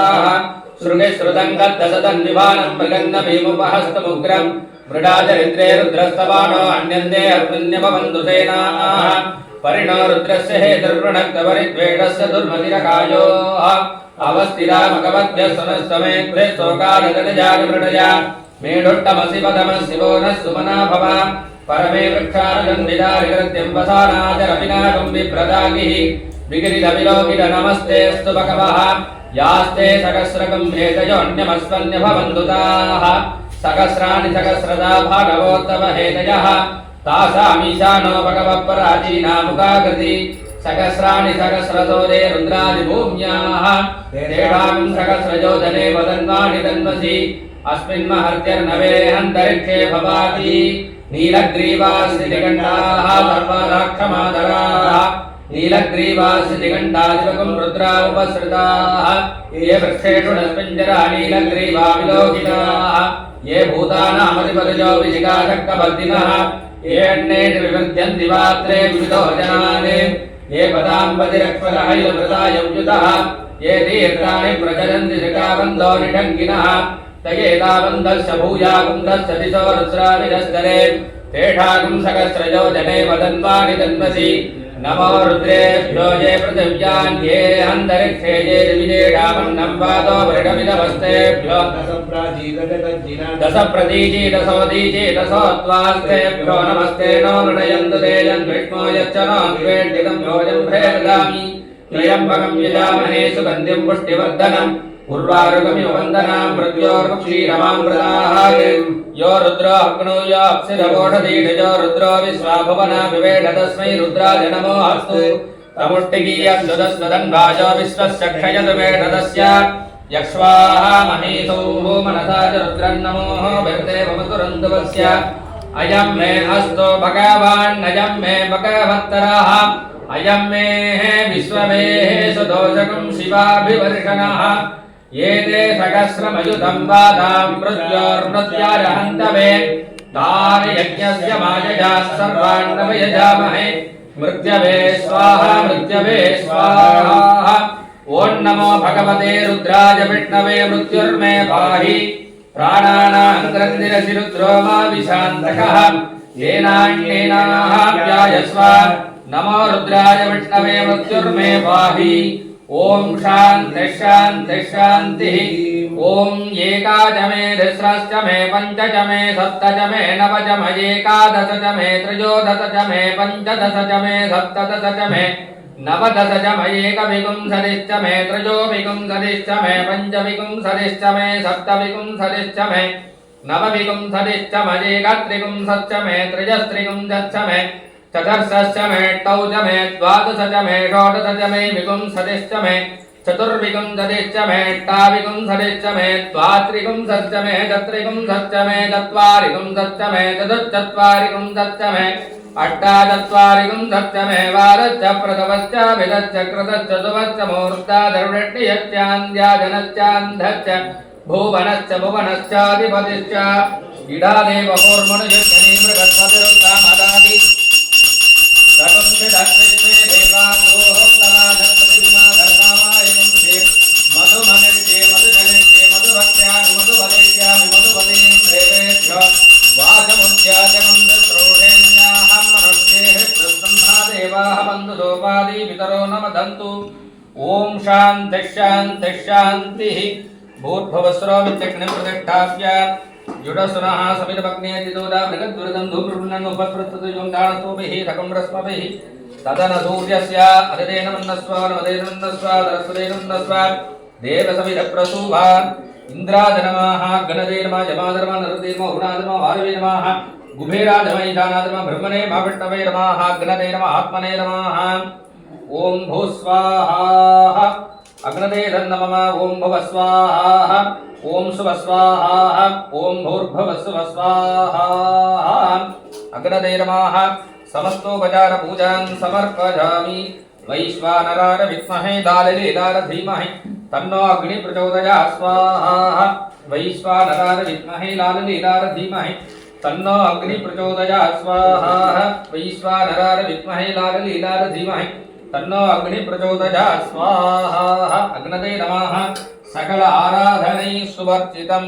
श्रुगे श्रुतङ्गद्दशतन्विभानं मृगन्नभीमुपहस्तमुग्रं मृडाचरित्रे रुद्रस्तवानो अन्यन्ते अस्मिन्यपवन्तुसेनाः परिणो रुद्रस्य हेतुर्वृणक्तपरिद्वेषस्य दुर्मतिरकायोः अवस्थिरामकवद्भ्यस्तनस्तमेभ्ये शोकादतनजानिमृडया मेढुट्टमसि पदमशिवो नः सुमना भव परमे वृक्षारजं विदारिकृत्यं वसानाचरपिनाकं विप्रदागिः विगिरिदविलोकित नमस्तेऽस्तु भगवः यास्ते सहस्रकं हेतयोऽन्यमस्वन्यभवन्तु ताः सहस्राणि सहस्रदा भागवोत्तम हेतयः तासामीशानो भगवः पराचीनामुखाकृति सहस्राणि सहस्रसोदे रुद्रादिभूम्याः तेषां सहस्रयोजने वदन्वानि तन्वसि अस्मिन्महर्त्यर्नवे अन्तरिक्षे भवाति नीलग्रीवास्निगण्डाः सर्वादाक्षमादराः नीलग्रीवास्निगण्डादिवकं रुद्रा उपसृताः ये वृक्षेषु नस्मिञ्जरा नीलग्रीवाविलोकिताः ये भूतानामधिपतिजो विशिखाशक्तभर्तिनः ये अन्येषु विवृध्यन्ति पात्रे विविधो जनान् ये पदाम्बतिरक्ष्मलहैलवृता यौयुतः ये तीर्थानि प्रचलन्ति शिखाबन्धो निषङ्गिनः तयेतावन्दस्य भूयाकुन्दस्य दिशो रुद्राविदस्तरे तेषाकुं सहस्रयोजने वदन्वानि तन्वसि नमो रुद्रेभ्यो ये पृथिव्यां ये अन्तरिक्षे ये दिविजेषामन्नं वातो वृषमिदवस्तेभ्यो दशप्रतीचीदशोदीचीदशोत्वास्तेभ्यो नमस्ते नो नृणयन्तु ते यन्विष्णो यच्च नो द्वेष्टितं भोजं भेददामि त्र्यम्बकं यजामहे सुगन्धिं पुष्टिवर्धनम् उर्वारुकमिव वन्दनां मृत्योर्मुक्षीरमामृताः यो रुद्रो अग्नूयो अप्सिरवोषधीषजो रुद्रो विश्वाभुवना विवेद तस्मै रुद्राय नमो अस्तु तमुष्टिकीयं दुदस्वदन्वाजो विश्वस्य क्षयतु वेदस्य यक्ष्वाः महीसौ मनसा च रुद्रं नमोः भर्देवमतुरन्तवस्य अयं मे अस्तु भगवान् अयं मे भगवत्तरः अयं मे विश्वमेः सुदोषकं शिवाभिवर्षणः ये ते सहस्रमयुतं वादां मृत्योर्मृत्याय हन्तवे तानि यज्ञस्य मायया सर्वान् नमयजामहे मृत्यवे स्वाहा मृत्यवे स्वाहा ओं नमो भगवते रुद्राय विष्णवे मृत्युर्मे पाहि प्राणानां ग्रन्थिरसि रुद्रो मा विशान्तकः येनान्येनाः व्यायस्व नमो रुद्राय विष्णवे मृत्युर्मे पाहि ओम शांति शांति शांति ओम एकादश मे दशरश्च मे पंचच मे सप्तच मे नवच मे एकादश च मे त्रयोदश च मे पंचदश च मे सप्तदश च मे नवदश च मे एकविंशतिश्च मे त्रयोविंशतिश्च मे पंचविंशतिश्च मे सप्तविंशतिश्च मे नवविंशतिश्च मे एकत्रिंशच्च मे त्रयस्त्रिंशच्च मे चतुर्दश मे अष्टौ च मे द्वादश च मे षोडश च मे विंशतिश्च मे चतुर्विंशतिश्च मे अष्टाविंशतिश्च मे द्वात्रिंशच्च मे चत्रिंशच्च मे चत्वारिंशच्च मे चतुश्चत्वारिंशच्च मे अष्टाचत्वारिंशच्च मे वारश्च प्रथमश्च विदश्च कृतश्च सुवश्च मुहूर्तादरुण्यश्चान्द्याजनश्चान्धश्च भुवनश्च भुवनश्चाधिपतिश्च इडादेव होर्मनुयुक्तनी मृगस्वतिरुक्तामदादि सकुंसिदश्विश्वे देवादोहोत्तमाधर्पतिविमाधर्मामायकुंसे मधुमनित्ये मधुजनित्ये मधुभक्त्यानि मधुबलिष्यामि मधुबलीं देवेभ्यो वाचमुद्याचकं दस्रोषेण्याहं मनुष्येः प्रसन्नादेवाः बन्धुसोपादि पितरो न मदन्तु ॐ शान्तिः शान्तिः शान्तिः भूर्भुवस्रोमित्यग्निं प्रतिष्ठाप्य जुडसुनः समितभग्नेतिदोदा मृगद्वृदं धूम्रवृन्नन् उपस्पृष्टतुजं दानस्तोभिः सकम्रस्मभिः तदन सूर्यस्य अदितेन मन्नस्व नवदेन मन्नस्व सरस्वतेन मन्नस्व देवसमितप्रसूभान् इन्द्राय नमः गणदे नमः जमादे नमः नरदे नमः वरुणाय नमः वारवे नमः कुबेराय नमः ईशानाय नमः ब्रह्मणे महाविष्णवे नमः गणदे नमः आत्मने नमः ॐ भूस्वाहा अग्नदे नमः ॐ भवस्वाहा ओम शुभ स्वाहा ओम भूर्भुव शुभ स्वाहा अग्नदे नमः समस्तोपचार पूजां समर्पयामि वैश्वानराय विद्महे लाललीलाय धीमहि तन्नो अग्नि प्रचोदयात् स्वाहा वैश्वानराय विद्महे लाललीलाय धीमहि तन्नो अग्नि प्रचोदयात् स्वाहा वैश्वानराय विद्महे लाललीलाय धीमहि तन्नो अग्नि प्रचोदयात् स्वाहा अग्नदे नमः सकल आराधनै सुवर्जितं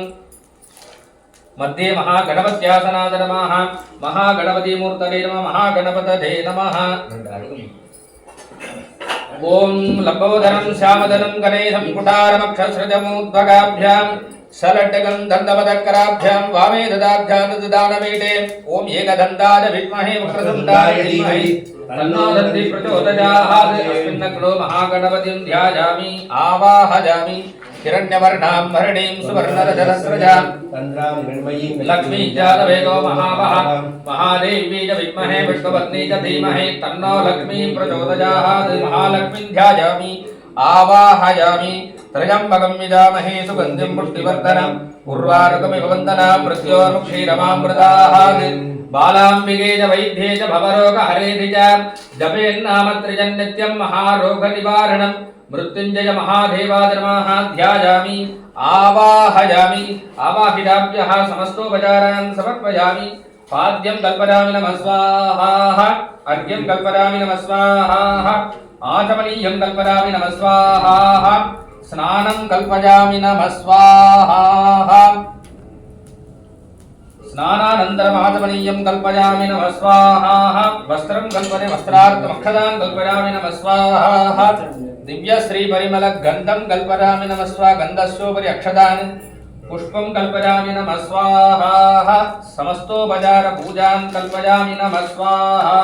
मध्ये महागणपत्यासनाय नमः महागणपति मूर्तये नमः महागणपतये नमः ओम लंबोदरं श्यामदनं गणेशं कुटारमक्षसृजमुद्भगाभ्यां सलट्टकं दन्तपदकराभ्यां वामे ददाभ्यां ददानमीटे ओम एकदन्ताय विद्महे वक्रतुण्डाय धीमहि तन्नो दन्ति प्रचोदयात् अस्मिन्नग्नो महागणपतिं ध्यायामि आवाहयामि हिरण्यवर्णां भरणीं सुवर्णरजतस्रजां लक्ष्मी जातवेदो महावः महादेवी च विद्महे विष्णुपत्नी च धीमहि तन्नो लक्ष्मी प्रचोदयात् महालक्ष्मीं ध्यायामि आवाहयामि त्र्यम्बकं यजामहे सुगन्धिं पुष्टिवर्धनम् उर्वारुकमिव वन्दनां मृत्योर्मुक्षीरमामृतात् बालाम्बिके च वैद्ये च भवरोगहरेति च जपेन्नाम त्रिजन्नित्यं महारोगनिवारणम् मृत्युंजय महादेवाय नमः ध्यायामि आवाहयामि आवाहिताभ्यः समस्तोपचारान् समर्पयामि पाद्यं कल्पयामि नमः स्वाहा अर्घ्यं कल्पयामि नमः स्वाहा आचमनीयं कल्पयामि नमः स्वाहा स्नानं कल्पयामि नमः स्वाहा स्नानानन्तरम् आचमनीयं कल्पयामि नमः स्वाहा वस्त्रं कल्पने वस्त्रार्थमक्षदान् कल्पयामि नमः स्वाहा दिव्य श्री परिमल गंधं कल्पयामि नमः स्वाहा गंधस्योपरि अक्षदान् पुष्पं कल्पयामि नमः स्वाहा समस्तोपचार पूजां कल्पयामि नमः स्वाहा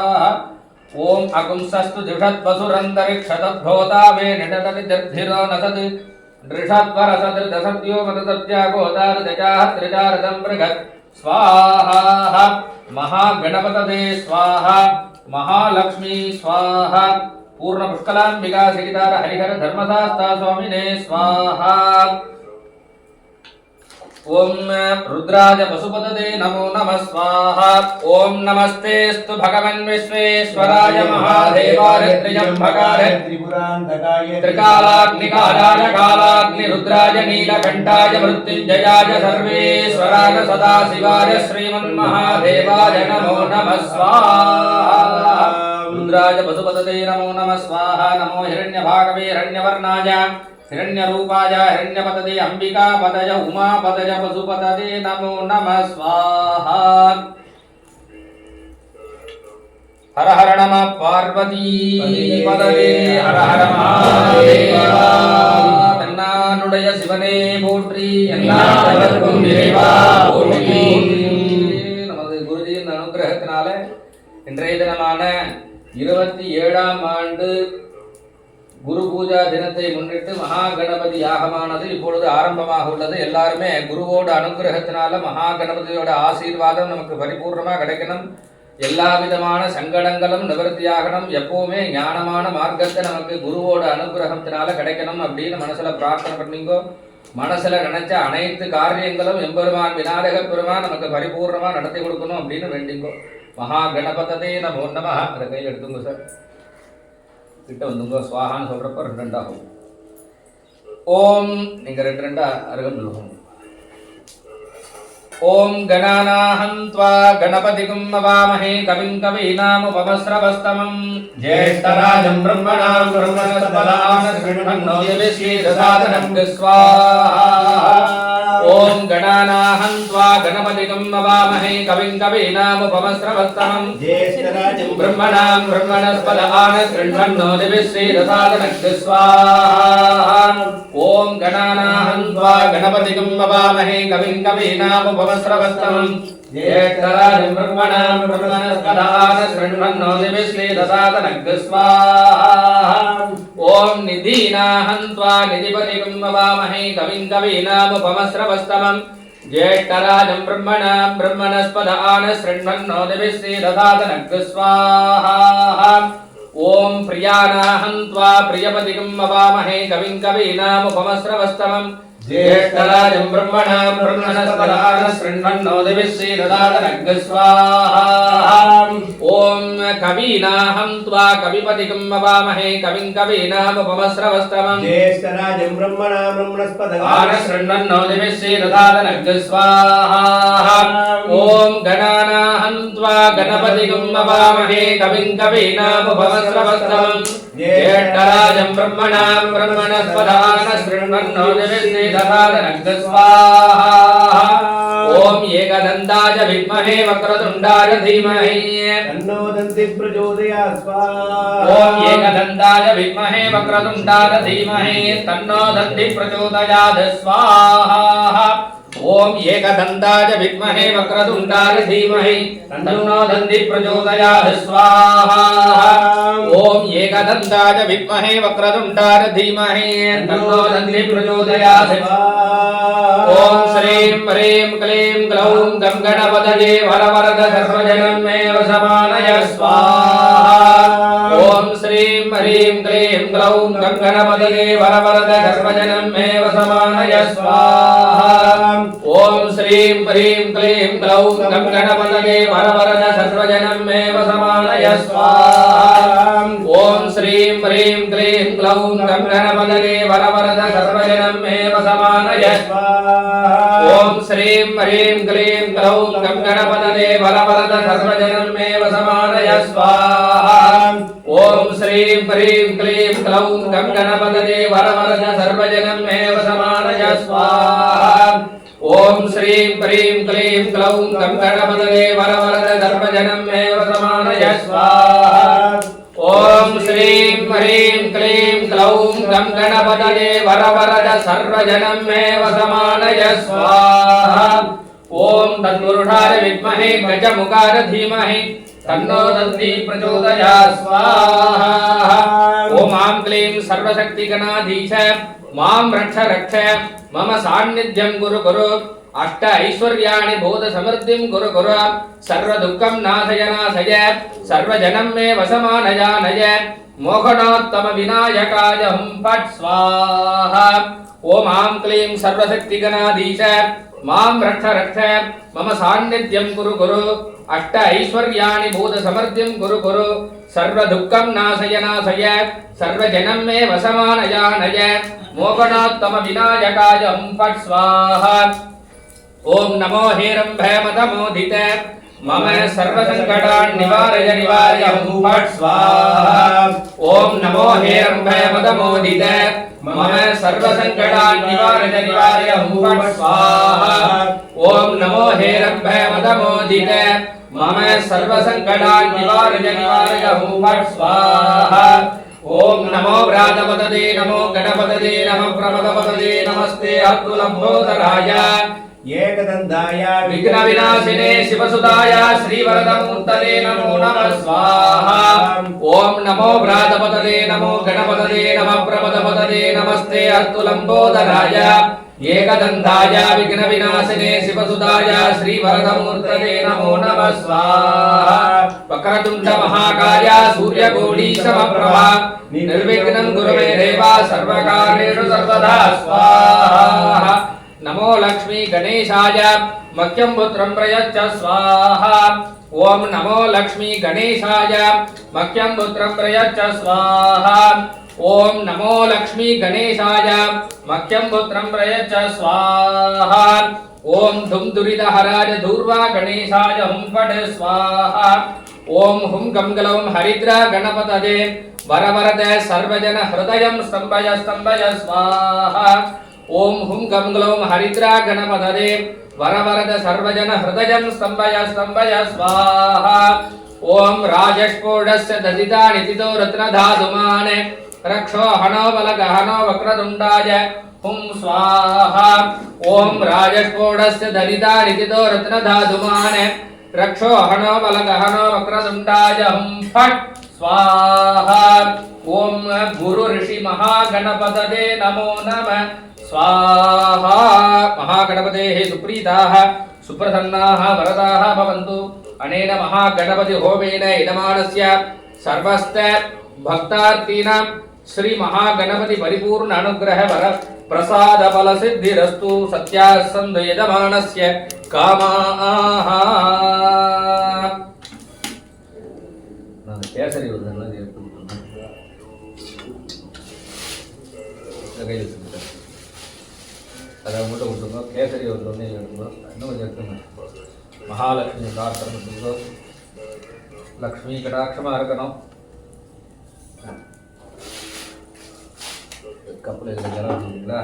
ओम अगुंसस्तु दृढद्वसुरन्तरिक्षतद्भोता वे निडतरिजर्धिरो नसत् दृषद्वरसदृदसद्यो मदसत्यागोदारदजाः त्रिजारदं बृहत् स्वाहा महागणपतये स्वाहा महालक्ष्मी स्वाहा पूर्ण पुष्कलांबिका सहितार हरिहर धर्मशास्ता स्वामिने स्वाहा ओम रुद्राज पशुपतये नमो नमः स्वाहा। ओम नमस्तेस्तु भगवन् विश्वेश्वराय महादेवाय त्र्यंबकाय त्रिपुरांतकाय त्रिकालाग्निकालाय कालाग्निरुद्राय नीलकण्ठाय मृत्युञ्जयाय सर्वेश्वराय सदाशिवाय श्रीमन्महादेवाय नमो नमः स्वाहा। रुद्राज पशुपतये नमो नमः स्वाहा। नमो हिरण्यभागवे हिरण्यवर्णाय हिरण्यरूपाय हिरण्यपतये अंबिकापतये उमापतये पशुपतये नमो नमः स्वाहा। हर हर नमः पार्वती पतये हर हर महादेवा। தென்னாடுடைய சிவனே போற்றி என்னாதவர்க்கும் இறைவா போற்றி. நமது குருஜியின் அனுகிரகத்தினால இன்றைய தினமான 27ஆம் ஆண்டு குரு பூஜா தினத்தை முன்னிட்டு மகா கணபதி யாகமானது இப்பொழுது ஆரம்பமாக உள்ளது. எல்லாருமே குருவோட அனுகிரகத்தினால மகா கணபதியோட ஆசீர்வாதம் நமக்கு பரிபூர்ணமாக கிடைக்கணும். எல்லா விதமான சங்கடங்களும் நிவர்த்தியாகணும். எப்பவுமே ஞானமான மார்க்கத்தை நமக்கு குருவோட அனுகிரகத்தினால கிடைக்கணும் அப்படின்னு மனசுல பிரார்த்தனை பண்ணிங்கோ. மனசுல நினைச்ச அனைத்து காரியங்களும் எம்பெருமான் விநாயக பெருமான் நமக்கு பரிபூர்ணமா நடத்தி கொடுக்கணும் அப்படின்னு வேண்டிங்கோ. மகா கணபதே நமோ நமஹ. அதை கையில் எடுத்துங்க சார், கிட்ட வந்துங்க. சுவாகான்னு சொல்றப்ப 2 2 ஓம் நீங்க 2 2 அருகம் சொல்லுங்க. ओम गणानाहं त्वा गणपतिगुं नमामहे कविं कवीनामुपमस्रवस्तमं ज्येष्ठराजं ब्रह्मणां ब्रह्मणस्पदान् शृण्वन्नोदिभिश्रीदसादनं स्वाहा। ओम गणानाहं त्वा गणपतिगुं नमामहे कविं कवीनामुपमस्रवस्तमं ज्येष्ठराजं ब्रह्मणां ब्रह्मणस्पदान् शृण्वन्नोदिभिश्रीदसादनं स्वाहा। ओम गणानाहं त्वा गणपतिगुं नमामहे कविं कवीनामुपमस्रवस्तमं ज्येष्ठराजं ब्रह्मणां ब्रह्मणस्पदान् शृण्वन्नोदिभिश्रीदसादनं स्वाहा। ओम निधीनाहं त्वा निधिपतिगुं नमामहे कविं कवीनामुपमस्रवस्तमं ज्येष्ठराजं ब्रह्मणां ब्रह्मणस्पदान् शृण्वन्नोदिभिश्रीदसादनं स्वाहा। ओम प्रियानाहं त्वा प्रियपतिगुं नमामहे कविं कवीनामुपमस्रवस्तमं ज्येष्ठराजं ब्रह्मणां ब्रह्मणस्पदान् शृण्वन्नोदिभिश्रीदसादनं स्वाहा। ओम कवीनाहं त्वा कविपतिगुं नमामहे कविं कवीनामुपमस्रवस्तमं ज्येष्ठराजं ब्रह्मणां ब्रह्मणस्पदान् शृण्वन्नोदिभिश्रीदसादनं स्वाहा। ओम गणानाहं त्वा गणपतिगुं नमामहे कविं कवीनामुपमस्रवस्तमं ज्येष्ठराजं ब्रह्मणां ब्रह्मणस्पदान् शृण्वन्नोदिभिश्रीदसादनं स्वाहा। ओम एकदन्ताय विद्महे वक्रतुण्डाय धीमहि तन्नो दन्तिः प्रचोदयात् स्वाहा। ओम एकदन्ताय विद्महे वक्रतुण्डाय धीमहि तन्नो दन्तिः प्रचोदयात् स्वाहा। ओम एकदन्ताय विद्महे वक्रतुण्डाय धीमहि तन्नो दन्तिः प्रचोदयात् स्वाहा। ओम एकदन्ताय विद्महे वक्रतुण्डाय धीमहि तन्नो दन्तिः प्रचोदयात् स्वाहा। ओम श्रीं ह्रीं क्लीं ग्लौं गं गणपतये वरवरद सर्वजनं मे वशमानय स्वाहा। ओम श्रीं ह्रीं क्लीं ग्लौं गं गणपतये वरवरद सर्वजनं मे वशमानय स्वाहा। ओम श्रीं ह्रीं क्लीं ग्लौं गं गणपतये वरवरद सर्वजनं मे वशमानय स्वाहा। ओम श्रीं ह्रीं क्लीं ग्लौं गं गणपतये वरवरद सर्वजनं मे वशमानय स्वाहा। ओम श्रीं ह्रीं क्लीं ग्लौं गं गणपतये वरवरद सर्वजनं मे वशमानय स्वाहा। ओम श्रीं ह्रीं क्लीं ग्लौं गं गणपतये वरवरद सर्वजनं मे वशमानय स्वाहा। ओम श्रीं ह्रीं क्लीं ग्लौं गं गणपतये वरवरद सर्वजनं मे वशमानय स्वाहा। ओम श्रीं ह्रीं क्लीं ग्लौं गं गणपतये वरवरद सर्वजनं मे वशमानय स्वाहा। ओम तत्पुरुषाय विद्महे गजमुखाय धीमहि तन्नो दन्तिः प्रचोदयात् स्वाहा। ओम आं क्लीं सर्वशक्तिगणाधीश मां रक्ष रक्ष मम सान्निध्यं गुरु गुरु अष्ट ऐश्वर्याणि भूत समृद्धिं गुरु सर्व दुःखं नाशय नाशय सर्वजनं मे वशमानय नय मोहनोत्तम विनायकाय हुं फट् स्वाहा ओम आं क्लीं सर्वशक्तिगणाधीश मां रक्ष रक्ष मम सान्निध्यं कुरु कुरु अष्ट ऐश्वर्याणि भूत समृद्धिं कुरु कुरु सर्व दुःखं नाशय नाशय सर्वजनं मे वसमानयानय मोहनोत्तम विनायकाय हुं फट् स्वाहा ओम नमो हेरम्भयमतमोदित मम सर्वसंकटान् निवारय निवारय हुं फट् स्वाहा ओम नमो हेरम्भयमतमोदित मम सर्वसंकटान् निवारय निवारय हुं फट् स्वाहा ओम नमो हेरम्भयमतमोदित मम सर्वसंकटान् निवारय निवारय हुं फट् स्वाहा ओम नमो व्रातपतये नमो गणपतये नमः प्रमदपतये नमस्ते अतुलम्बोदराय एकदन्ताय विघ्न विनाशिने शिवसुताय श्रीवरदमूर्तये नमो नमः स्वाहा ओम नमो व्रातपतये नमो गणपतये नमः प्रमदपतये नमस्ते अतुलम्बोदराय एकदन्ताय विघ्न विनाशिने शिवसुताय श्रीवरदमूर्तये नमो नमः स्वाहा वक्रतुण्ड महाकाय सूर्यकोटि समप्रभा निर्विघ्नं कुरु मे देव सर्वकार्येषु सर्वदा स्वाहा नमो लक्ष्मी गणेशाय मह्यं पुत्रं प्रयच्छ स्वाहा ओम नमो लक्ष्मी गणेशाय मह्यं पुत्रं प्रयच्छ स्वाहा ओम नमो लक्ष्मी गणेशाय मह्यं पुत्रं प्रयच्छ स्वाहा ओम धुम दुरितहराय दूर्वा गणेशाय हुं फट् स्वाहा ओम हुं गं गलौं हरिद्र गणपतये वरवरद सर्वजन हृदयं स्तंभय स्तंभय स्वाहा ओम हुं गं गलौं हरिद्र गणपतये वरवरद सर्वजन हृदयं स्तंभय स्तंभय स्वाहा ओम राजस्फोटस्य ददितानि तितो रत्नधातुमान् रक्षो हनो बलगहनो वक्रतुण्डाय हुं स्वाहा ओम राजस्फोटस्य ददितानि तितो रत्नधातुमान् रक्षो हनो बलगहनो वक्रतुण्डाय हुं फट् स्वाहा ओम गुरु ऋषि महागणपतये नमो नमः स्वाहा महागणपतेः सुप्रीताः सुप्रसन्नाः वरदाः भवन्तु अनेन महागणपति होमेन यजमानस्य सर्वस्त भक्तार्थीनां श्री महागणपति परिपूर्ण अनुग्रह वर प्रसाद फल सिद्धिरस्तु सत्यासन्द यजमानस्य कामाः केसरी அதை மட்டும் விட்டுருங்க கேசரி ஒரு தொன்னையில் எடுத்துங்க இன்னும் கொஞ்சம் எடுத்துங்க மகாலட்சுமி பிரார்த்தனை பண்ணுங்க லக்ஷ்மி கடாட்சமாக இருக்கணும் கப்பில் இதில் ஜலம் வச்சுருக்கீங்களா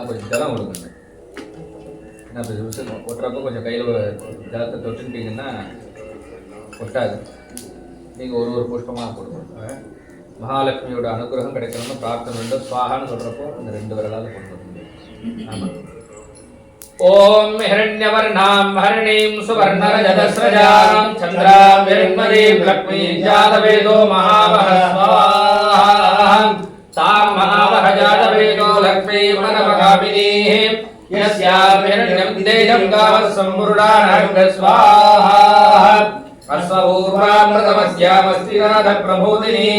கொஞ்சம் ஜலம் கொடுங்க ஏன்னா இப்போ ஒட்டுறப்போ கொஞ்சம் கையில் ஜலத்தை தொட்டுட்டீங்கன்னா ஒட்டாது நீங்கள் ஒரு புஷ்பமாக போடுங்க மகாலட்சுமியோட அனுகிரகம் கிடைக்கணும்னு பிரார்த்தனை வேண்டும் சுவாகான்னு சொல்றப்போ இந்த ரெண்டு விரலால கொண்டு வரணும் ஓம் ஹிரண்யவர்ணாம் ஹரிணீம் சுவர்ணரஜதஸ்ரஜாம் சந்திராம் விரண்மதீம் லக்ஷ்மீம் ஜாதவேதோ மகாவஹ ஸ்வாஹா தாம் மகாவஹ ஜாதவேதோ லக்ஷ்மீம் மனமகாபினீம் யஸ்யாம் ஹிரண்யம் தேஜம் காவः சம்பூர்ணானங்க ஸ்வாஹா அஸ்வூர்வாமிருதமஸ்யாமஸ்திநாத பிரபோதினி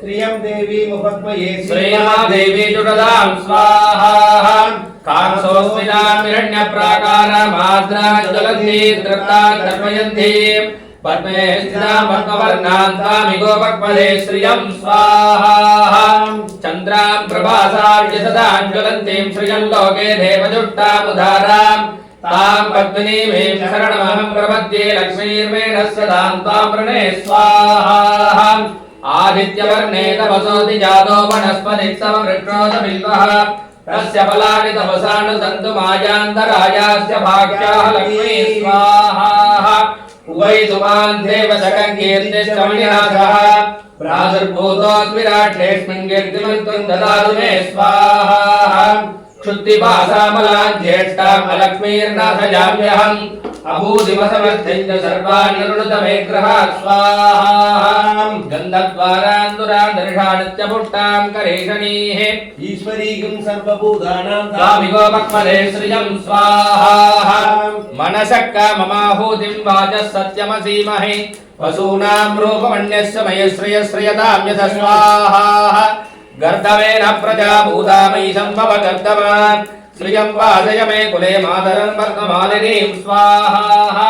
श्रियं देवी मुपद्मये श्रीमहादेवी जुडदां स्वाहा कांसोस्मिनां हिरण्यप्राकारमाद्राज्वलन्ती तृप्तां तर्पयन्ती पद्मे स्थितां पद्मवर्णां तामिगो पक्वदे श्रियं स्वाहा चन्द्रां प्रभासां यशदां ज्वलन्तीं श्रियं लोके देवजुष्टामुदारां तां पद्मिनीं शरणमहं प्रपद्ये लक्ष्मीर्मेण सदां तां प्रणे स्वाहा आदित्यवर्णे तपसोऽधि जातो वनस्पतिस्तव वृक्षोदबिल्वः तस्य फलानि तपसानुसन्तु मायान्तरायास्य भाग्याः लक्ष्मी स्वाहा उभयतुमान् देवशककीर्तिश्चमनिनाथः प्रादुर्भूतोऽस्मिराट्लेऽस्मिन् कीर्तिमन्त्वं ददातु मे स्वाहा क्षुत्तिपासामलां ज्येष्ठाम् अलक्ष्मीर्नाथयाम्यहम् अभूदिवसमर्थञ्च सर्वान् निरुणुतमे गृहात् स्वाहा गन्धद्वारान्दुरान्दर्षानित्यपुष्टां करेशनीः ईश्वरीगं सर्वभूतानां स्वामिगो पक्मले श्रियं स्वाहा मनसः काममाहूतिं वाचः सत्यमसीमहे वसूनां रूपमन्यस्य मयश्रियश्रियतां यथ स्वाहा गर्दवेन प्रजा भूतामयि सम्भव गर्दवान् श्रियं वादय मे कुले मातरं वर्गमालिनीं स्वाहा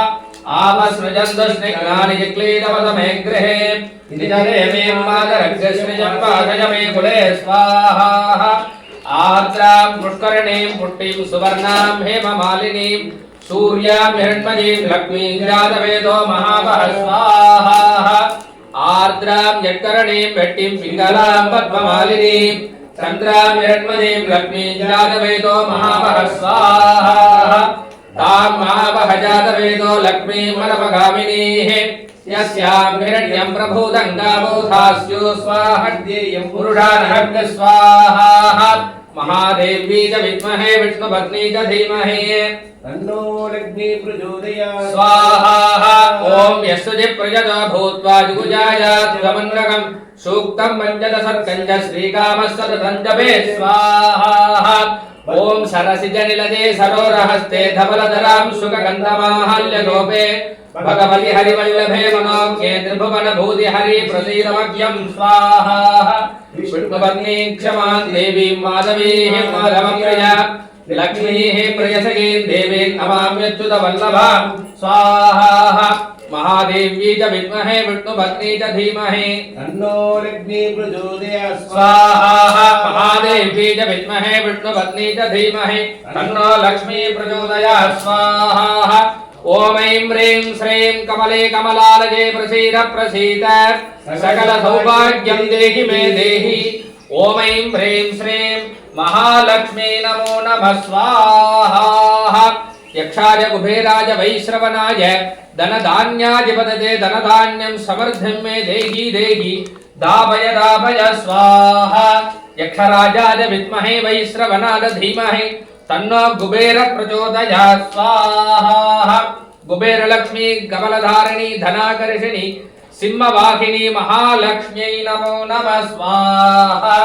आपसृजन्तस्निग्धानि जिक्लीनवदमे गृहे निजरे मे मातरस्य श्रियं वादय मे कुले स्वाहा आर्द्रां पुष्करणीं पुष्टिं सुवर्णां हेममालिनीं सूर्यां हिरण्मयीं लक्ष्मीं जातवेदो महावः स्वाहा आर्द्रां यत्करणीं वेट्टिं पिङ्गलां पद्ममालिनीं चन्द्रां हिरण्मयीं लक्ष्मीं जातवेदो महावः स्वाहा तां महावः जातवेदो लक्ष्मीं मनपगामिनीः यस्यां हिरण्यं प्रभूतं गावोधास्यो स्वाहद्येयं पुरुषानहग् स्वाहा महादेवी च विद्महे विष्णुपत्नी च धीमहि तन्नो लक्ष्मी प्रचोदयात् स्वाहा ओम यस्सुजि प्रजतो भूत्वा जुगुजायात् गमन्नकं सूक्तं पञ्चदशर्कञ्च श्रीकामस्तदन्तपे स्वाहा ओम सरसिजनिलजे सरोरहस्ते धवलधरां सुखगन्धमाहल्यगोपे भगवति हरिवल्लभे मनोज्ञे त्रिभुवन भूति हरि प्रसीदमग्यं स्वाहा विष्णुपत्नी क्षमां देवीं माधवीं माधवप्रिया लक्ष्मीः प्रियसखीं देवीं नमाम्यच्युतवल्लभां स्वाहा महादेवी च विद्महे विष्णुपत्नी च धीमहि तन्नो लक्ष्मी प्रचोदयात् स्वाहा महादेवी च विद्महे विष्णुपत्नी च धीमहि तन्नो लक्ष्मी प्रचोदयात् स्वाहा ओम ऐं ह्रीं श्रीं कमले कमलालये प्रसीद प्रसीद सकल सौभाग्यं देहि मे देहि ओम ऐं ह्रीं श्रीं महालक्ष्मी नमो नमः स्वाहा यक्षाय कुबेराय वैश्रवणाय धनधान्याधिपतये धनधान्यं समृद्धिं मे देहि देहि दापय दापय स्वाहा यक्षराजाय विद्महे वैश्रवणाय धीमहि तन्नो कुबेर प्रचोदयात् स्वाहा कुबेर लक्ष्मी कमलधारिणी धनाकर्षिणी सिंहवाहिनी महालक्ष्म्यै नमो नमः स्वाहा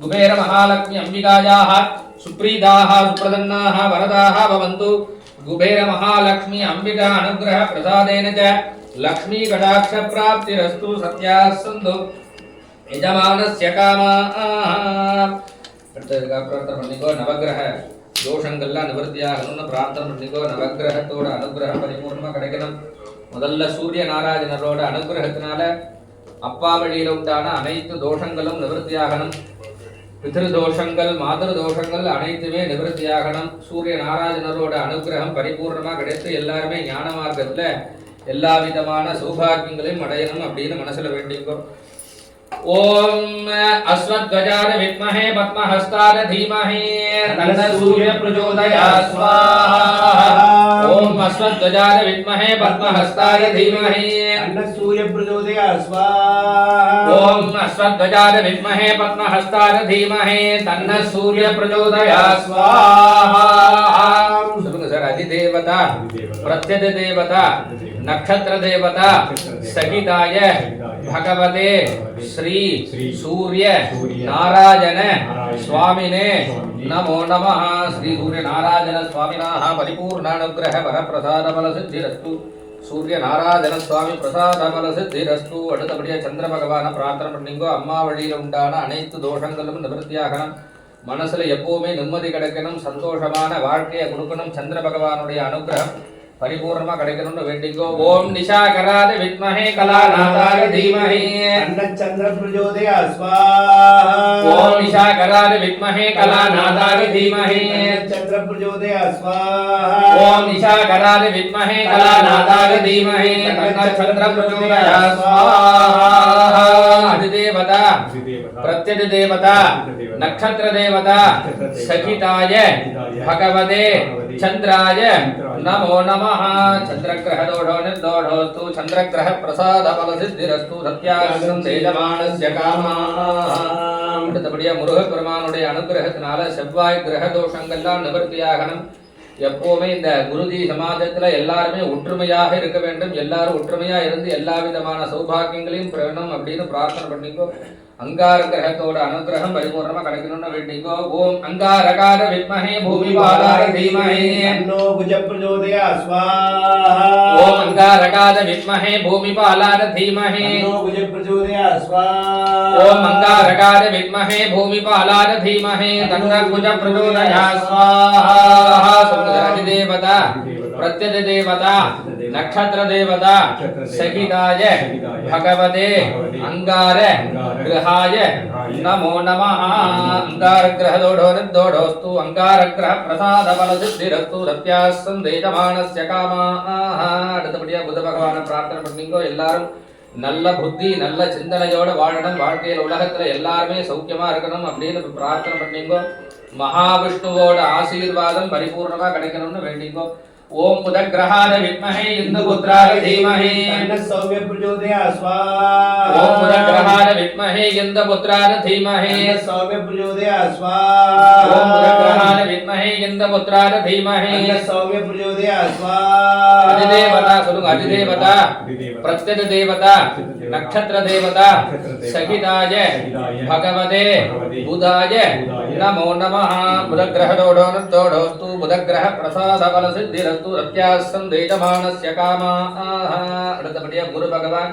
कुबेर महालक्ष्मी अंबिकायाः सुप्रीताः सुप्रसन्नाः वरदाः भवन्तु कुबेर महालक्ष्मी अंबिका अनुग्रह प्रसादेन च लक्ष्मी कटाक्ष प्राप्तिरस्तु सत्याः सन्तु यजमानस्य कामाः नवग्रह தோஷங்கள்லாம் நிவர்த்தியாகணும்னு பிரார்த்தனை பண்ணிக்கோ. நவக்கிரகத்தோட அனுகிரகம் பரிபூர்ணமாக கிடைக்கணும். முதல்ல சூரிய நாராயணரோட அனுகிரகத்தினால அப்பா வழியில் உண்டான அனைத்து தோஷங்களும் நிவர்த்தியாகணும். பிதிரு தோஷங்கள் மாதரு தோஷங்கள் அனைத்துமே நிவர்த்தியாகணும். சூரிய நாராயணரோட அனுகிரகம் பரிபூர்ணமாக கிடைத்து எல்லாருமே ஞான மார்க்கத்தில் எல்லா விதமான சௌபாகியங்களையும் அடையணும் அப்படின்னு மனசுல வேண்டிக்கோ. ओम अश्वध्वजाय विद्महे पद्महस्ताय धीमहि तन्नः सूर्यः प्रचोदयात् स्वाहा ओम अश्वध्वजाय विद्महे पद्महस्ताय धीमहि तन्नः सूर्यः प्रचोदयात् स्वाहा ओम अश्वध्वजाय विद्महे पद्महस्ताय धीमहि तन्नः सूर्यः प्रचोदयात् स्वाहा सर अधिदेवता प्रत्यय देवता नक्षत्र देवता सहिताय भगवते श्री सूर्य नारायण स्वामिने नमो नमः. श्री सूर्य नारायण स्वामिनाः परिपूर्णानुग्रह वरप्रसाद बल सिद्धिरस्तु. सूर्य नारायण स्वामी प्रसाद बल सिद्धिरस्तु. அடுத்தபடியா சந்திர பகவான பிரார்த்தனை பண்ணிங்கோ. அம்மா வழியில உண்டான அனைத்து தோஷங்களும் நிவர்த்தியாகணும். மனசுல எப்பவுமே நிம்மதி கிடைக்கணும். சந்தோஷமான வாழ்க்கையை கொடுக்கணும். சந்திர பகவானுடைய அனுகிரகம் परिपूर्णमा कड़कनुंडु वेंडिगो. ओम निशाकराय विद्महे कलानाथाय धीमहि तन्नः चंद्र प्रचोदयात् स्वाहा ओम निशाकराय विद्महे कलानाथाय धीमहि चंद्र प्रचोदयात् स्वाहा ओम निशाकराय विद्महे कलानाथाय धीमहि तन्नः चंद्र प्रचोदयात् स्वाहा. अधिदेवता प्रत्यति देवता नक्षत्र देवता सखिताय भगवते चंद्राय नमो नमः चंद्रग्रह दोषो निर्दोषोस्तु चंद्रग्रह प्रसाद फल सिद्धिरस्तु सत्यासं तेजमानस्य कामाः அடுத்தபடியா முருகப்பெருமானுடைய அனுகிரகத்தினால செவ்வாய் கிரக தோஷங்கள்லாம் நிவர்த்தியாகணும். எப்பவுமே இந்த குருஜி சமாஜத்துல எல்லாருமே ஒற்றுமையாக இருக்க வேண்டும். எல்லாரும் ஒற்றுமையா இருந்து எல்லா விதமான சௌபாகியங்களையும் பெறணும் அப்படின்னு பிரார்த்தனை பண்ணிக்கோ. अंगार ग्रहतोड अनुग्रहं परिपूर्णमा कणकिनुन्न वेड्डिगो ओम अंगारकार विद्महे भूमिपालाय धीमहि तन्नो भुज प्रचोदयात् स्वाहा ओम अंगारकार विद्महे भूमिपालाय धीमहि तन्नो भुज प्रचोदयात् स्वाहा ओम अंगारकार विद्महे भूमिपालाय धीमहि तन्नो भुज प्रचोदयात् स्वाहा सुरधि देवता प्रत्यय देवता नक्षत्र देवता सहिताय भगवते अंगार ग्रहाय नमो नमः अंगार ग्रह दोषोस्तु अंगार ग्रह प्रसाद फल सिद्धिरस्तु सत्यासं तेजमानस्य कामाः அடுத்தபடியா புத பகவானை பிரார்த்தனை பண்ணீங்கோ. எல்லாரும் நல்ல புத்தி நல்ல சிந்தனையோட வாழணும். வாழ்க்கையில உலகத்துல எல்லாருமே சௌக்கியமா இருக்கணும் அப்படின்னு பிரார்த்தனை பண்ணீங்கோ. மகாவிஷ்ணுவோட ஆசீர்வாதம் பரிபூர்ணமா கிடைக்கணும்னு வேண்டிங்கோ. ओम बुधग्रहाय विद्महे इंद्रपुत्राय धीमहि तन्नः सौम्य प्रचोदयात् स्वाहा ओम बुधग्रहाय विद्महे इंद्रपुत्राय धीमहि तन्नः सौम्य प्रचोदयात् स्वाहा ओम बुधग्रहाय विद्महे इंद्रपुत्राय धीमहि तन्नः सौम्य प्रचोदयात् स्वाहा अधिदेवता सुनु अधिदेवता प्रत्यय देवता नक्षत्र देवता सहिताय भगवते बुधाय नमो नमः बुधग्रह दोषोस्तु बुधग्रह प्रसाद फल सिद्धिरस्तु सत्यासं तेजमानस्य कामाः அடுத்தபடியா குரு பகவான்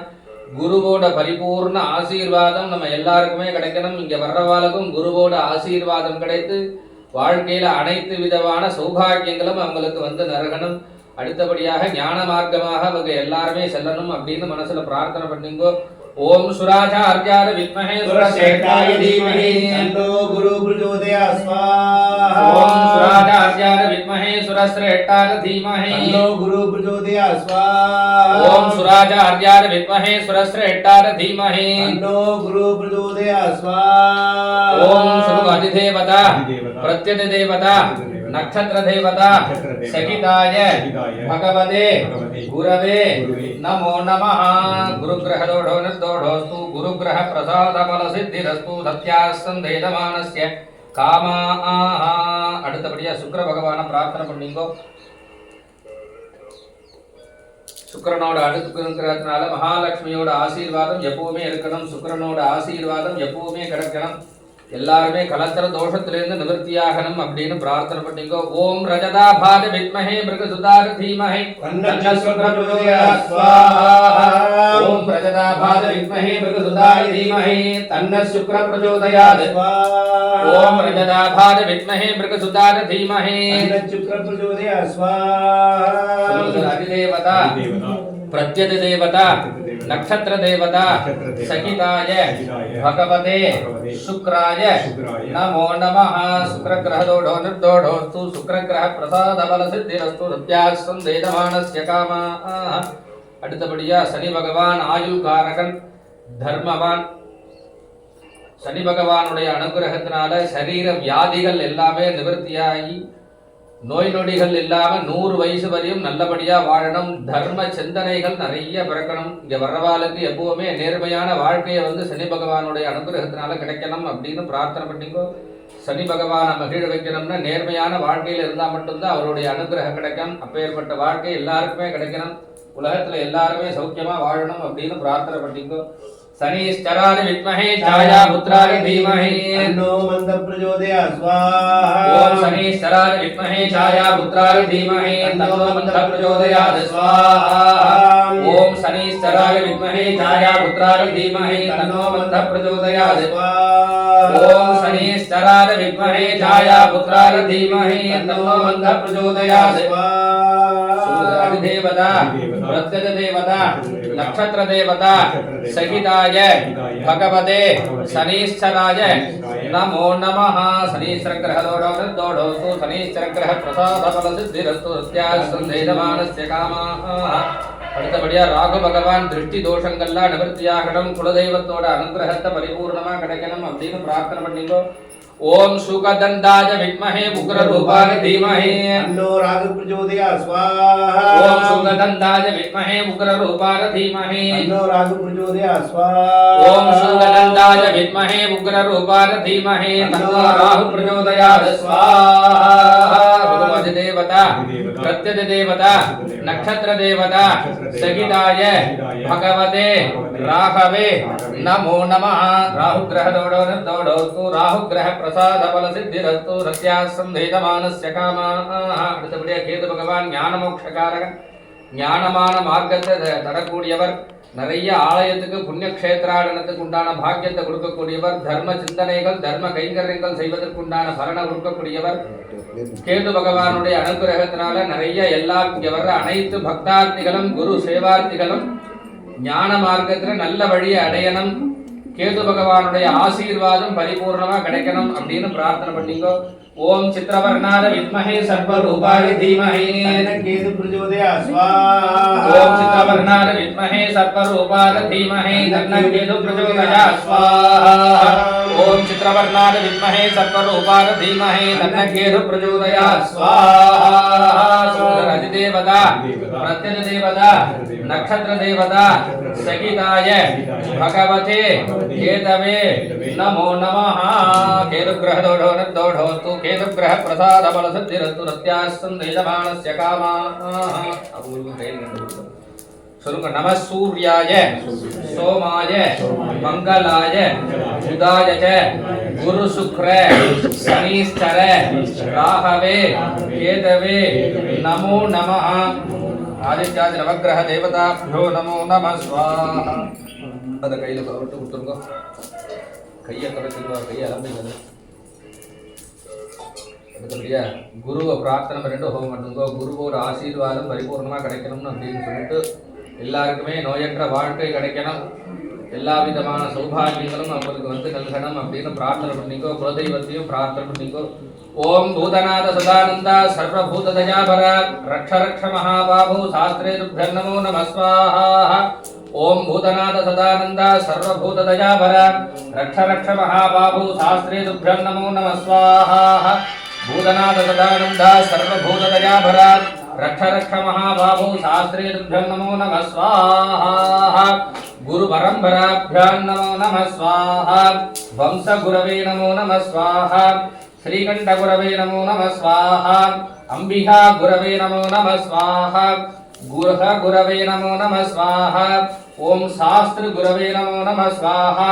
குருவோட பரிபூர்ண ஆசீர்வாதம் நம்ம எல்லாருக்குமே கிடைக்கணும். இங்க வர்றவாளுக்கும் குருவோட ஆசீர்வாதம் கிடைத்து வாழ்க்கையில அனைத்து விதமான சௌபாகியங்களும் அவங்களுக்கு வந்து நரகணும். அடுத்தபடியாக ஞான மார்க்கமாக அவங்க எல்லாருமே செல்லணும் அப்படின்னு மனசுல பிரார்த்தனை பண்ணீங்கோ. ओम सुराचार्याय विद्महे सुरश्रेष्ठाय धीमहि तन्नो गुरु प्रचोदयात् स्वाहा ओम सुराचार्याय विद्महे सुरश्रेष्ठाय धीमहि तन्नो गुरु प्रचोदयात् स्वाहा ओम सुराचार्याय विद्महे सुरश्रेष्ठाय धीमहि तन्नो गुरु प्रचोदयात् स्वाहा ओम सुनुवादि देवता प्रत्यय देवता नक्षत्र देवता सहिताय भगवते गुरवे नमो नमः गुरुग्रह दोषोस्तु गुरुग्रह प्रसाद फल सिद्धिरस्तु सत्यासं तेजमानस्य कामाः அடுத்தபடியா சுக்கிர பகவானை பிரார்த்தனை பண்ணீங்கோ. சுக்கிரனோட அடுத்து இருக்கிறதுனால மகாலட்சுமியோட ஆசீர்வாதம் எப்பவுமே இருக்கணும். சுக்கிரனோட ஆசீர்வாதம் எப்பவுமே கிடைக்கணும். எல்லாருமே கலத்திர தோஷத்திலிருந்து நிவர்த்தியாகணும் அப்படின்னு பிரார்த்தனை பண்ணீங்கோ. ஓம் ரஜதாபாத வித்மஹே மிருகசுதார தீமஹி தன்னः சுக்ர பிரச்சோதயாத் ஸ்வாஹா ஓம் ரஜதாபாத வித்மஹே மிருகசுதார தீமஹி தன்னः சுக்ர பிரச்சோதயாத் ஸ்வாஹா ஓம் ரஜதாபாத வித்மஹே மிருகசுதார தீமஹி தன்னः சுக்ர பிரச்சோதயாத் ஸ்வாஹா அதிதேவதா प्रत्यय देवता नक्षत्र देवता सहिताय भगवते शुक्राय नमो नमः शुक्रग्रह दोषोस्तु शुक्रग्रह प्रसाद फल सिद्धिरस्तु सत्यासं तेजमानस्य कामाः அடுத்தபடியா சனி பகவான் ஆயுள் காரகன் தர்மவான். சனி பகவானுடைய அனுகிரகத்தினால சரீர வியாதிகள் எல்லாமே நிவர்த்தியாகி நோய் நொடிகள் இல்லாம 100 வயசு வரையும் நல்லபடியா வாழணும். தர்ம சிந்தனைகள் நிறைய பிறக்கணும். இங்க வர்றவாளுக்கு எப்பவுமே நேர்மையான வாழ்க்கையை வந்து சனி பகவானுடைய அனுகிரகத்தினால கிடைக்கணும் அப்படின்னு பிரார்த்தனை பண்ணிக்கோ. சனி பகவானை மகிழ வைக்கணும்னா நேர்மையான வாழ்க்கையில இருந்தா மட்டும்தான் அவருடைய அனுகிரகம் கிடைக்கும். அப்பேற்பட்ட வாழ்க்கை எல்லாருக்குமே கிடைக்கணும். உலகத்துல எல்லாருமே சௌக்கியமா வாழணும் அப்படின்னு பிரார்த்தனை பண்ணிக்கோ. शनिश्चराय विद्महे छायापुत्राय धीमहि तन्नो मन्द प्रचोदयात् स्वाहा ओम शनिश्चराय विद्महे छायापुत्राय धीमहि तन्नो मन्द प्रचोदयात् स्वाहा ओम शनिश्चराय विद्महे छायापुत्राय धीमहि तन्नो मन्द प्रचोदयात् स्वाहा ओम शनिश्चराय विद्महे छायापुत्राय धीमहि तन्नो मन्द प्रचोदयात् स्वाहा अधिदेवता प्रत्यय देवता नक्षत्र देवता सहिताय भगवते शनिश्चराय नमो नमः शनिश्चर ग्रह दोषोस्तु शनिश्चर ग्रह प्रसाद फल सिद्धिरस्तु सत्यासं तेजमानस्य कामाः அடுத்தபடியா ராகு பகவான் திருஷ்டி தோஷங்கள்லாம் நிவர்த்தியாகணும், குலதெய்வத்தோட அனுகிரகத்தை பரிபூர்ணமா கிடைக்கணும் அப்படின்னு பிரார்த்தனை பண்ணிக்கோ. ஓம் சுகதந்தாய வித்மஹே உக்ரரூபாய தீமஹி தன்னோ ராகு பிரச்சோதயாத் ஸ்வாஹா. ஓம் சுகதந்தாய வித்மஹே உக்ரரூபாய தீமஹி தன்னோ ராகு பிரச்சோதயாத் ஸ்வாஹா. ஓம் சுகதந்தாய வித்மஹே உக்ரரூபாய தீமஹி தன்னோ ராகு பிரச்சோதயாத் ஸ்வாஹா. ருதுமஜ தேவதா, பிரத்யஜ தேவதா, நக்ஷத்ர தேவதா சகிதாய பகவதே ராகவே நமோ நமः. ராகு கிரஹதோடோ நிர்தோடோஸ்து ராகு கிரஹ பிரசாத பல சித்திரஸ்து ரத்யாசந்தேதமானஸ்ய காமாः. அடுத்தபடியாக கேது பகவான் ஞான மோட்சகாரகன், ஞானமான மார்க்கத்தை தரக்கூடியவர், நிறைய ஆலயத்துக்கு புண்ணிய கஷேத்ராடனத்துக்கு உண்டான பாக்கியத்தை கொடுக்கக்கூடியவர், தர்ம சிந்தனைகள் தர்ம கைங்கரியங்கள் செய்வதற்குண்டான பலனை கொடுக்கக்கூடியவர். கேது பகவானுடைய அனுகிரகத்தினால நிறைய எல்லாம் இங்க வர்ற அனைத்து பக்தார்த்திகளும் குரு சேவார்த்திகளும் ஞான மார்க்கத்துல நல்ல வழியை அடையணும், கேது பகவானுடைய ஆசீர்வாதம் பரிபூர்ணமா கிடைக்கணும் அப்படின்னு பிரார்த்தனை பண்ணிக்கோ. ஓம் சித்ரவர்ணாய வித்மஹே சர்வரூபாய தீமஹி கேது பிரச்சோதயாத் ஸ்வாஹா. ஓம் சித்ரவர்ணாய வித்மஹே சர்வரூபாய தீமஹி தன்னோ கேது பிரச்சோதயாத் ஸ்வாஹா. ஓம் சித்ரவர்ணாய வித்மஹே சர்வரூபாய தீமஹி தன்னோ கேது பிரச்சோதயாத் ஸ்வாஹா. சூரஜ தேவதா, பிரத்யஜ தேவதா, நக்ஷத்ர தேவதா சகிதாய பகவதே கேதவே நமோ நமः. கேது கிரஹதோடோ நிர்தோடோஸ்து கேது கிரஹ பிரசாத பல சித்திரஸ்து ரத்யாசந்தேதமானஸ்ய காமாः. அவங்களுக்கு கையில் கண்டு சொல்லுங்க. நம சூர்யாய சோமாய மங்களாய புதாய ச குரு சுக்ர சனீஸ்வர ராகவே கேதவே நமோ நமः. ஆதித்யாதி நவக்கிரக தேவதாभ्यो நமோ நமः ஸ்வாஹா. அத கையில கவர்த்து கொடுத்துருங்க. கையை கவர்த்துங்க, கையை அலம்பிங்க. அடுத்தபடியா குருவை பிரார்த்தனை பண்ணிட்டு ஹோமம் பண்ணுங்க. குருவோட ஆசீர்வாதம் பரிபூர்ணமா கிடைக்கணும்னு அப்படின்னு சொல்லிட்டு எல்லாருக்குமே நோயற்ற வாழ்க்கை கிடைக்கணும், எல்லா விதமான சௌபாகியங்களும் அவங்களுக்கு வந்து நல்கணும் அப்படின்னு பிரார்த்தனை பண்ணிக்கோ. குலதெய்வத்தையும் பிரார்த்தனை பண்ணிக்கோ. ஓம் பூதநாத சதானந்தா சர்வபூத தயாபர ரக்ஷ ரக்ஷ மகாபாபு சாஸ்திரே துப்யம் நமோ நமः ஸ்வாஹா. ஓம் பூதநாத சதானந்தா சர்வபூத தயாபர ரக்ஷ ரக்ஷ மகாபாபு சாஸ்திரே துப்யம் நமோ நமः ஸ்வாஹா. பூதநாத சதானந்தா சர்வபூத தயாபர ரக்ஷ ரக்ஷ மகாபாபு சாஸ்திரே துப்யம் நமோ நமः ஸ்வாஹா. குரு பரம்பராभ्यां நமோ நமः ஸ்வாஹா. வம்ச குரவே நமோ நமः ஸ்வாஹா. श्रीकंठ गुरवे नमो नमः स्वाहा. अंबिका गुरवे नमो नमः स्वाहा. गुरह गुरवे नमो नमः स्वाहा. ओम शास्त्र गुरवे नमो नमः स्वाहा.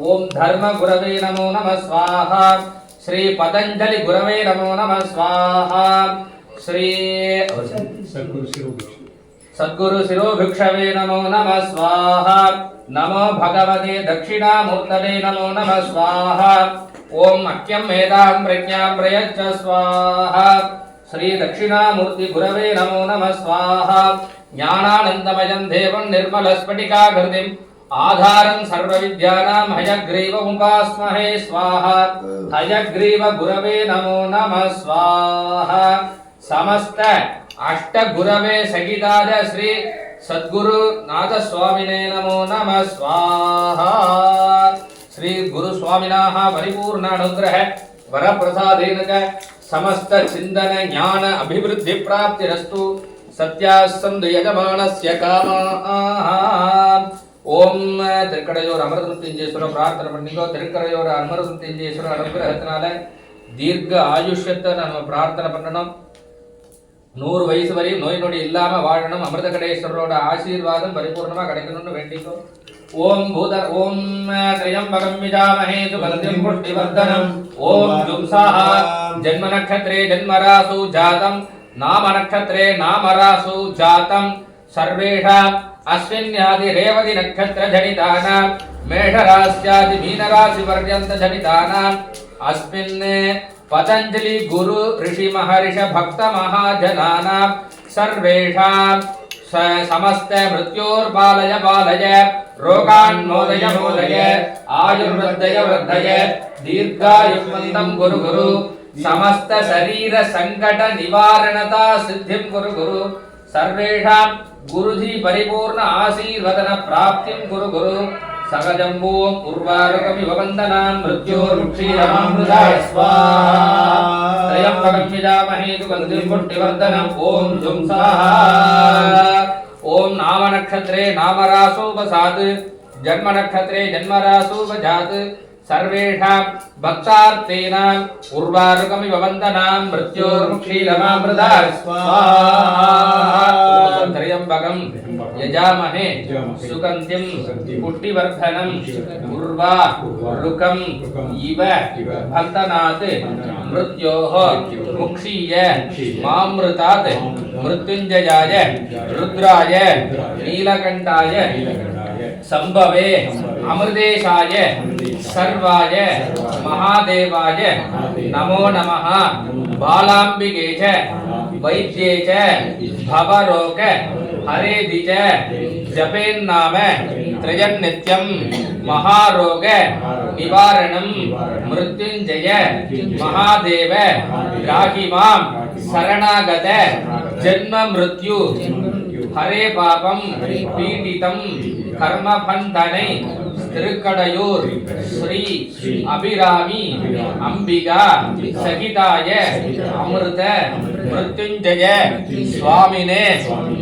ओम धर्म गुरवे नमो नमः स्वाहा. श्री पतंजलि गुरवे नमो नमः स्वाहा. श्री सद्गुरु शिरोभिक्षवे नमो नमः स्वाहा. नमो भगवते दक्षिणामूर्तये नमो नमः स्वाहा. ओम अक्यं वेदां प्रज्ञां प्रयच्छ स्वाहा. श्री दक्षिणामूर्ति गुरवे नमो नमः स्वाहा. ज्ञानानन्दमयं देवं निर्मलस्फटिकाकृतिम् आधारं सर्वविद्यानां हयग्रीवमुपास्महे स्वाहा. हयग्रीव गुरवे नमो नमः स्वाहा. समस्त अष्ट गुरवे सहिताय श्री सद्गुरु नाथ स्वामिने नमो नमः स्वाहा. श्री गुरु स्वामिनाः परिपूर्ण अनुग्रह वर प्रसादेन च समस्त चिंतन ज्ञान अभिवृद्धि प्राप्तिरस्तु. सत्यासंद यजमानस्य कामाः. ओम திருக்கடையூர் அமரதுருத்திஞ்சேஸ்வர பிரார்த்தனை பண்ணிக்கோ. திருக்கடையூர் அமரதுருத்திஞ்சேஸ்வர அனுகிரகத்தினால தீர்க்க ஆயுஷ்யத்தை நம்ம பிரார்த்தனை பண்ணணும். 100 வயசு வரையும் நோய் நொடி இல்லாம வாழணும். அமிர்தகடேஸ்வரோட ஆசீர்வாதம் பரிபூர்ணமா கிடைக்கணும்னு வேண்டிக்கோ. ஓம் பூத ஓம் த்ரியம்பகம் விஜாமஹே சுபலதிம் புஷ்டிவர்தனம். ஓம் ஜும்சாஹ ஜன்ம நக்ஷத்ரே ஜன்மராசு ஜாதம் நாம நக்ஷத்ரே நாமராசு ஜாதம் சர்வேஷாம் அஸ்வின்யாதி ரேவதி நக்ஷத்ர ஜனிதானாம் மேஷராஸ்யாதி மீனராசி பர்யந்த ஜனிதானாம் அஸ்மின் पतंजलि गुरु ऋषि महर्षि भक्त महाजनानां सर्वेषां समस्त मृत्योर्बालय बालय रोगान्मोदय मोदय आयुर्वृद्धय वृद्धय दीर्घायुष्मन्तं गुरु गुरु समस्त शरीर संकट निवारणता सिद्धिं गुरु गुरु सर्वेषां गुरुजी परिपूर्ण आशीर्वदन प्राप्तिं कुरु गुरु सहजम्बू उर्वारुकमिव वन्दनां मृत्योर्मुक्षीरमामृताय स्वाहा त्रयम्बकं यजामहे सुगन्धिं पुष्टिवर्धनम् ॐ जुं स्वाहा ॐ नामनक्षत्रे नामरासोपसात् जन्मनक्षत्रे जन्मरासोपजात् सर्वेषां भक्तार्थीनां उर्वारुकमिव वन्दनां मृत्योर्मुक्षीरमामृताय स्वाहा त्र्यम्बकं यजामहे सुगन्धिं पुष्टिवर्धनम् उर्वारुकम् इव वन्दनात् मृत्योः मुक्षीय मामृतात् मृत्युञ्जयाय रुद्राय नीलकण्ठाय संभवे अमृतेशाय सर्वाय महादेवाय नमो नमः बालाम्बिके च वैद्ये च भवरोग हरेदि च जपेन्नाम त्रयन्नित्यं महारोग निवारणं मृत्युञ्जय महादेव राहि मां शरणागत जन्म मृत्यु हरे पापं पीडितं कर्म बंधने तिरुकड़यूर श्री अभिरामी अंबिका सहिताय अमृत मृत्युंजय स्वामिने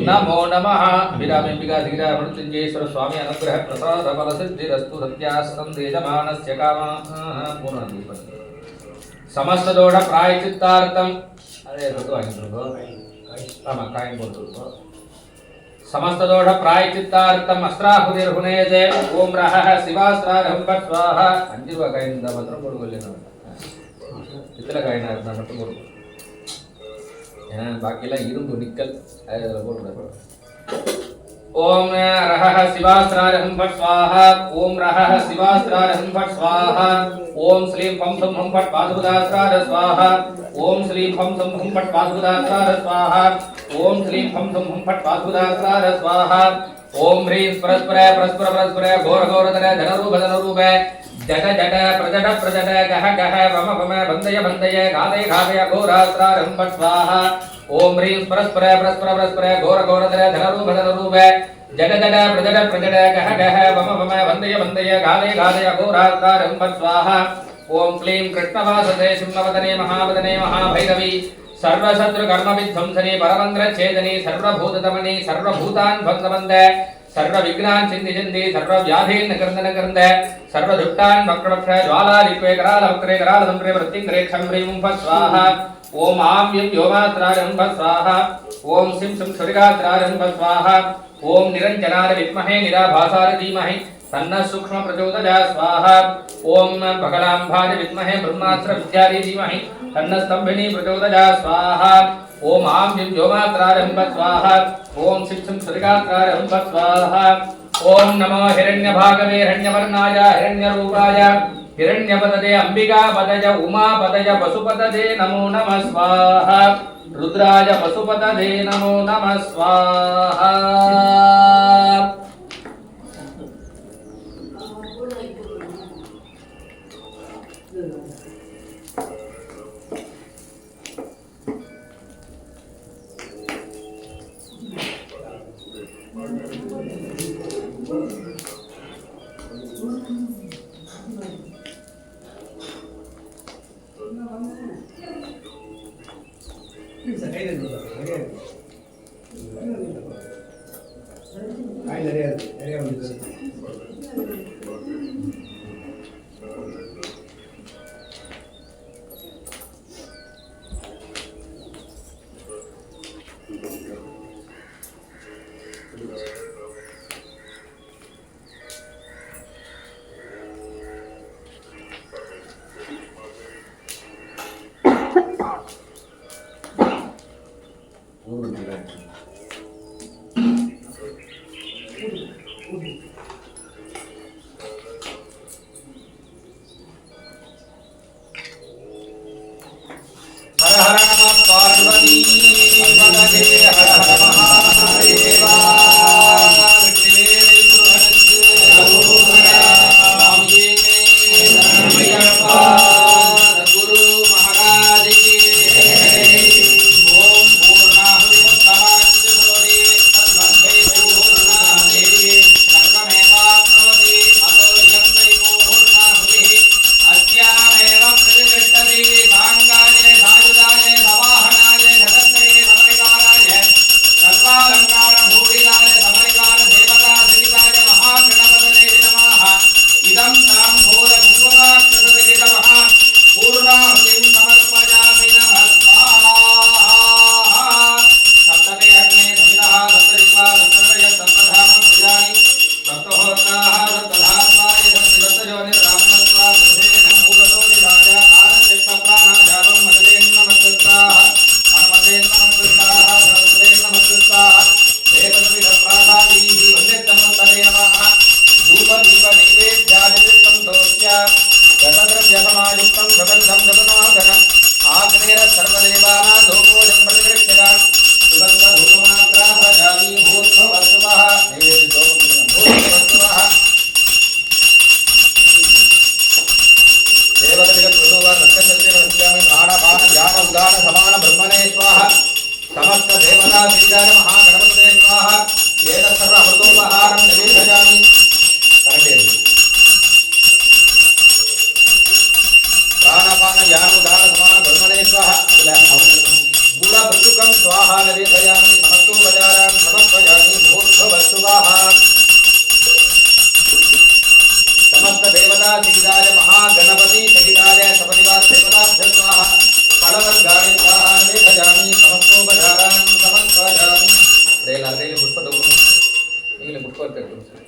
नमो नमः। अभिरामी अंबिका धीरा मृत्युंजयेश्वर स्वामी अनुग्रह प्रसाद फल सिद्धिरस्तु सत्यासनं देजमानस्य कामः पूर्णदीपं समस्त दोष प्रायश्चित्तार्थं अरे तो आइंदो आमा काइन बोलतो समस्त दोष प्रायश्चित्तार्थम अस्त्राहुतिर्हुनेते ओम रहः शिवास्त्रारहं फट् स्वाहा अंजिरुवा कायिंदा मात्र बोलगोल्लेना इतला कायिना इतना मट्टु बोलु ஏனா பாக்கிலாம் இரும்பு நிக்கல் அதல போடுறேன் ओम रहः शिवास्त्रारहं फट् स्वाहा ओम रहः शिवास्त्रारहं फट् स्वाहा ओम श्रीं फं फं फं फट् पादुदास्त्रार स्वाहा ओम श्रीं फं फं फं फट् पादुदास्त्रार स्वाहा ओम श्रीं फं फं फं फट् पादुदास्त्रार स्वाहा ओम ह्रीं परस्पर परस्पर परस्पर घोर घोरधर धनरूप जट जट प्रजट प्रजट गह गह वम वम बंदय बंदय घादय घादय घोरास्त्रारहं फट् स्वाहा ओम ह्रीं परस्पर परस्पर परस्पर घोर घोरधर धनरूप जट जट प्रजट प्रजट गह गह वम वम बंदय बंदय घादय घादय घोरास्त्रारहं फट् स्वाहा ओम क्लीं कृष्णवासते सिंहवदने महावदने महाभैरवी सर्वशत्रु कर्म विध्वंसने परमंत्र छेदने सर्वभूतदमने सर्वभूतान् भंगवन्द सर्व विघ्नान् चिन्ति चिन्ति सर्व व्याधीन् कर्दन कर्द सर्व दुष्टान् वक्रवक्ष ज्वालालिक्वे कराल वक्रे कराल संप्रे प्रत्यङ्ग्रे क्षम्रीं फट् स्वाहा ओम आं यं व्योमात्रारं फट् स्वाहा ओम सिं सिं सुरिगात्रारं फट् स्वाहा ओम निरञ्जनाय विद्महे निराभासाय धीमहि तन्नः सूक्ष्म प्रचोदयात् स्वाहा ओम बगलाम्भाय विद्महे ब्रह्मास्त्र विद्यायै धीमहि तन्नः स्तम्भिनी प्रचोदयात् स्वाहा ओम आं यं व्योमात्रारं फट् स्वाहा ओम सिं सिं सुरिगात्रारं फट् स्वाहा ओम नमो हिरण्यभागवे हिरण्यवर्णाय हिरण्यरूपाय हिरण्यपतये अंबिकापतये उमापतये पशुपतये नमो नमः स्वाहा रुद्राय पशुपतये नमो नमः स्वाहा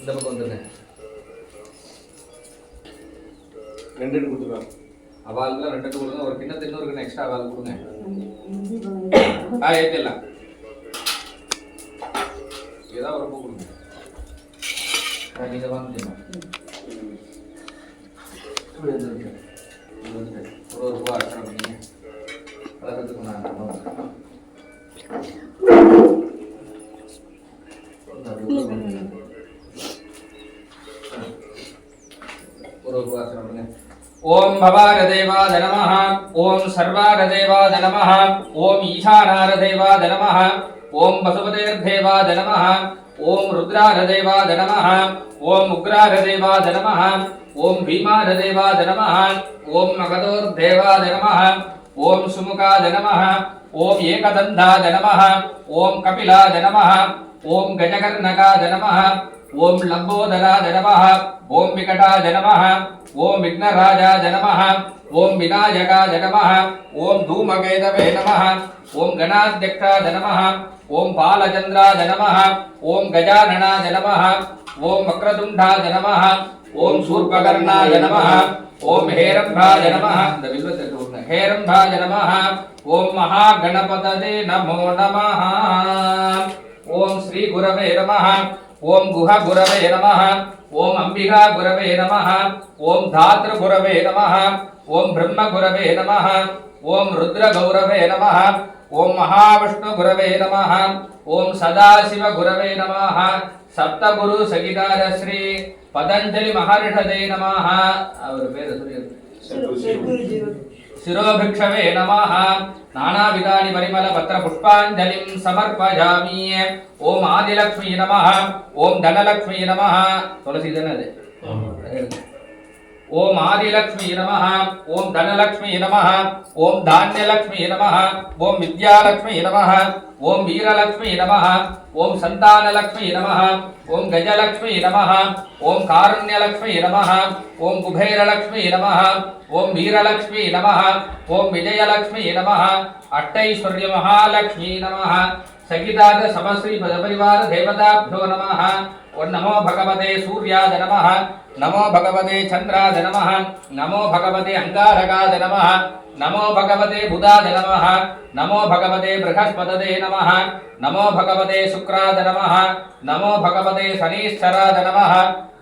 இந்த பக்கம் வந்துருங்க. ரெண்டு கொடுத்துருவாங்க. அவாளுக்குலாம் 2 கொடுங்க. ஒரு கிண்ணத்து இன்னொரு கிண்ணம் எக்ஸ்ட்ரா அவாள் கொடுங்க. ஏற்றிடலாம். ஏதாவது ஒரு பூ கொடுங்க. நீங்கள் வாங்க ஒரு ரூபா அர்ச்சனை பண்ணீங்க. வளர்றதுக்கு நான் ஒரு ரூபா அர்ச்சனை பண்ணுங்க. ஓம் பவாரதேவாய நமः. ஓம் சர்வாரதேவாய நமः. ஓம் ஈசானாரதேவாய நமः. ஓம் வசுபதேர்தேவாய நமः. ஓம் ருத்ராரதேவாய நமः. ஓம் உக்ராரதேவாய நமः. ஓம் பீமாரதேவாய நமः. ஓம் மகதோர்தேவாய நமः. ஓம் சுமுகாய நமः. ஓம் ஏகதந்தாய நமः. ஓம் கபிலாய நமः. ஓம் கஜகர்ணகாய நமः. ஓம் லம்போதராய நமः. ஓம் விகடாய நமः. ஓம் விக்னராஜாய நமः. ஓம் விநாயகாய நமः. ஓம் தூமகேதவே நமः. ஓம் கணாத்யக்ஷாய நமः. ஓம் பாலச்சந்திராய நமः. ஓம் கஜானனாய நமः. ஓம் வக்ரதுண்டாய நமः. ஓம் சூர்பகர்ணாய நமः. ஓம் ஹேரம்பாய நமः. இந்த வில்வத்தை சொல்லுங்க. ஹேரம்பாய நமः. ஓம் மகாகணபதயே நமோ நமः. ஓம் ஸ்ரீ குரவே நமः. ஓம் குஹ குரவே நமः. ஓம் அம்பிகா குரவே நமः. ஓம் தாத்ரு குரவே நமः. ஓம் பிரம்ம குரவே நமः. ஓம் ருத்ர கௌரவே நமः. ஓம் மகாவிஷ்ணு குரவே நமः. ஓம் சதாசிவ குரவே நமः. சப்தகுரு சகிதார ஸ்ரீ பதஞ்சலி மகர்ஷதே நமः. அவர் பேர் சொல்லுங்க. சிரோபிக்ஷவே நமः. நானாவிதானி பரிமள பத்ர புஷ்பாஞ்சலிம் சமர்ப்பயாமி. ஓம் ஆதிலக்ஷ்மி நமः. ஓம் தனலக்ஷ்மி நமः. துளசி தானே அது. ஓம் ஆதிலக்ஷ்மி நமः. ஓம் தனலக்ஷ்மி நமः. ஓம் தானியலக்ஷ்மி நமः. ஓம் வித்யாலக்ஷ்மி நமः. ஓம் வீரலக்ஷ்மி நமः. ஓம் சந்தானலக்ஷ்மி நமः. ஓம் கஜலக்ஷ்மி நமः. ஓம் காருண்யலக்ஷ்மி நமः. ஓம் குபேரலக்ஷ்மி நமः. ஓம் வீரலக்ஷ்மி நமः. ஓம் விஜயலக்ஷ்மி நமः. அஷ்டைஸ்வர்ய மகாலக்ஷ்மி நமः. சகிதாத சமஸ்ரீ பரிவார தேவதாभ्यो நமः. ஓம் நமோ பகவதே சூர்யாய நமः. நமோ பகவதே சந்திராய நமः. நமோ பகவதே அங்காரகாய நமः. நமோ பகவதே புதாய நமः. நமோ பகவதே ப்ரஹஸ்பதயே நமः. நமோ பகவதே சுக்ராய நமः. நமோ பகவதே சனீஸ்வராய நமः.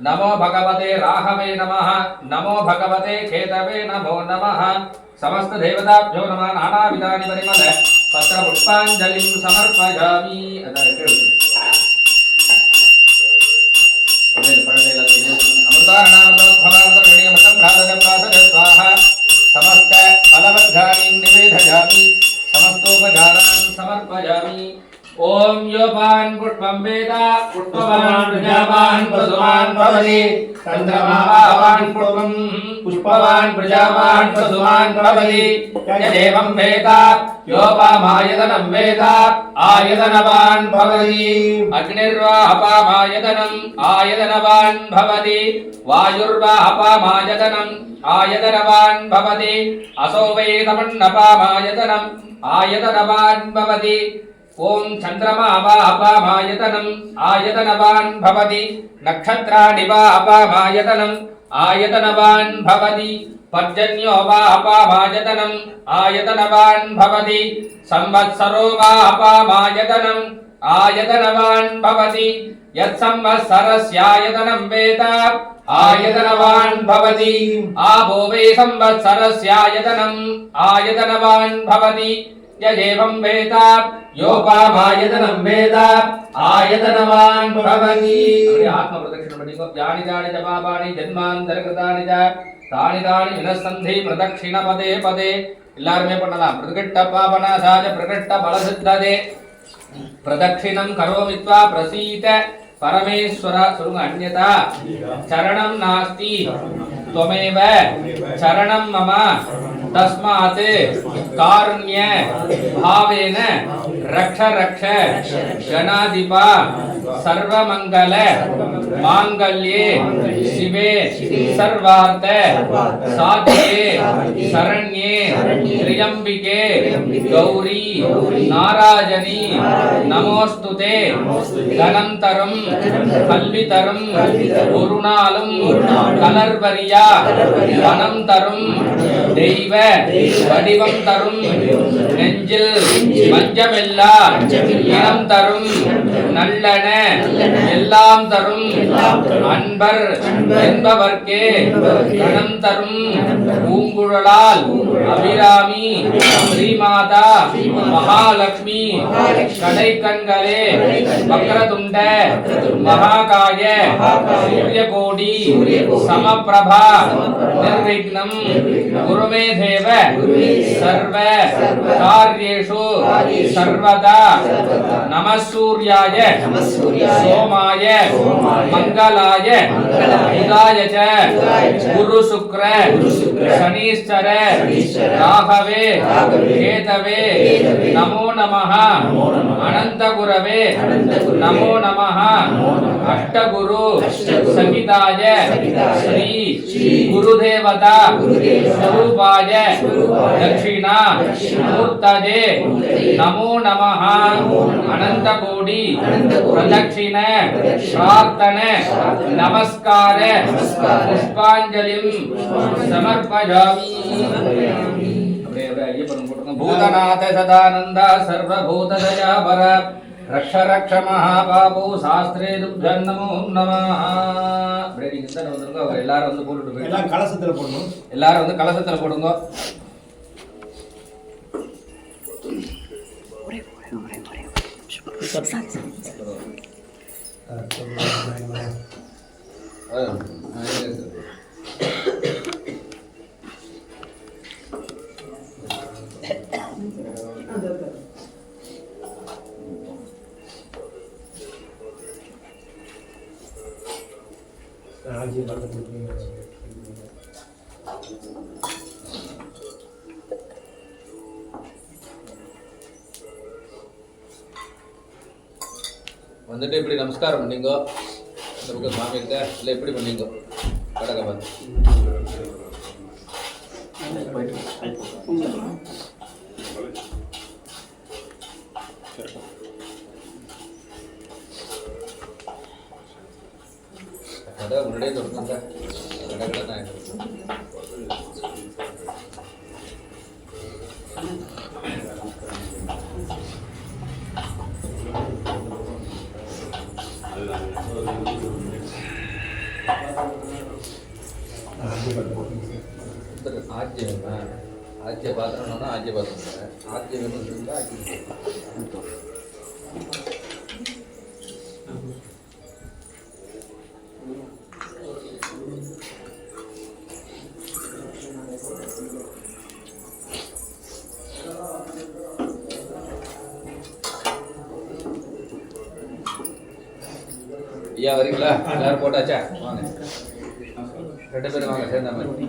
நமோ பகவதே ராகவே நமः. நமோ பகவதே கேதவே நமோ நமः. समस्त देवताभ्यो नमः. नानाविधानि परिमल पत्र पुष्पाञ्जलिं समर्पयामि. समस्त फलवर्गाणि निवेदयामि. समस्तोपचारान् समर्पयामि. ओम योपान पुष्पं वेद पुष्पवान् प्रजावान् पशुवान् भवति. चन्द्रमावान् पुष्पं पुष्पवान् प्रजावान् पशुवान् भवति. यदेवं वेद योपामायतनं वेद आयतनवान् भवति. अग्निर्वा अपामायतनं आयतनवान् भवति. वायुर्वा अपामायतनं आयतनवान् भवति. असो वै तमन्नपामायतनं आयतनवान् भवति. ओम चंद्रमा वा अपामायतनं आयतनवान् भवति. नक्षत्राणि वा अपामायतनं आयतनवान् भवति. पर्जन्यो वा अपामायतनं आयतनवान् भवति. संवत्सरो वा अपामायतनं आयतनवान् भवति. यत्संवत्सरस्यायतनं वेद आयतनवान् भवति. आपो वै संवत्सरस्यायतनं आयतनवान् भवति. यदेवं वेद योपामायतनं वेद आयतनवान् भवति. आत्म प्रदक्षिण पठिको. यानि यानि च पापानि जन्मान्तरकृतानि च तानि तानि विनश्यन्ति प्रदक्षिण पदे पदे. எல்லாருமே பண்ணலாம். பிரகிட்ட பாபநாசாய பிரகிட்ட பலசித்ததே. பிரதட்சிணம் கரோமித்வா பிரசீத பரமேஸ்வர. சொல்லுங்க. அன்யதா சரணம் நாஸ்தி त्वमेव சரணம் மம तस्मात् कारुण्य भावेन रक्ष रक्ष गणाधिप सर्वमंगल मांगल्ये शिवे सर्वार्थ साधिके शरण्ये त्र्यंबिके गौरी नारायणी नमोस्तुते गणंतरम कल्वितरम गुरुणालम कलर्वरिया वनंतरम தெய்வ வடிவம் தரும் நெஞ்சில் மஞ்சமெல்லா இனம் தரும் நல்லன எல்லாம் தரும் அன்பர் என்பவர்க்கே கணம் தரும் பூங்குழலால் அபிராமி ஸ்ரீமாதா மகாலட்சுமி கடை கண்களே வக்ரதுண்ட மகாகாய சூரியகோடி சமப்பிரபா நிர்விக்னம் गुरुमे देव सर्व कार्येषु सर्वदा नमः सूर्याय सोमाय मंगलाय बुधाय च गुरु शुक्र शनिश्चर राहवे केतवे नमो नमः अनंत गुरवे नमो नमः अष्टगुरु सहिताय श्री गुरुदेवता स्वरूपाय दक्षिणा मूर्तये नमो नमः अनंत कोटि प्रदक्षिण प्रार्थन नमस्कार पुष्पांजलिं समर्पयामि भूतनाथ सदानंद सर्वभूत दयावर रक्ष रक्ष महाबाबू शास्त्रे तुभ्यं नमो नमः அப்படியே இந்த வந்துருங்க அவங்க எல்லாரும் வந்து போட்டுட்டு போய் எல்லாம் கலசத்துல போடணும் எல்லாரும் வந்து கலசத்துல போடுங்க வந்துட்டு இப்படி நமஸ்காரம் பண்ணீங்க இந்த பக்கம் சாமி இருக்க இல்லை எப்படி பண்ணீங்க கடக பார்த்து கடை முன்னாடியே தொடர்ந்துங்க கடை கடை தான் ஆஜ்ய பாத்திரம்னா ஆஜ்ய பாத்திரம் ஆஜ்ய வேணும் இருந்தால் ஆஜ்ய ஐயா வரீங்களா எல்லாரும் போட்டாச்சா வாங்க ரெண்டு பேரும் வாங்க சேர்ந்த மாதிரி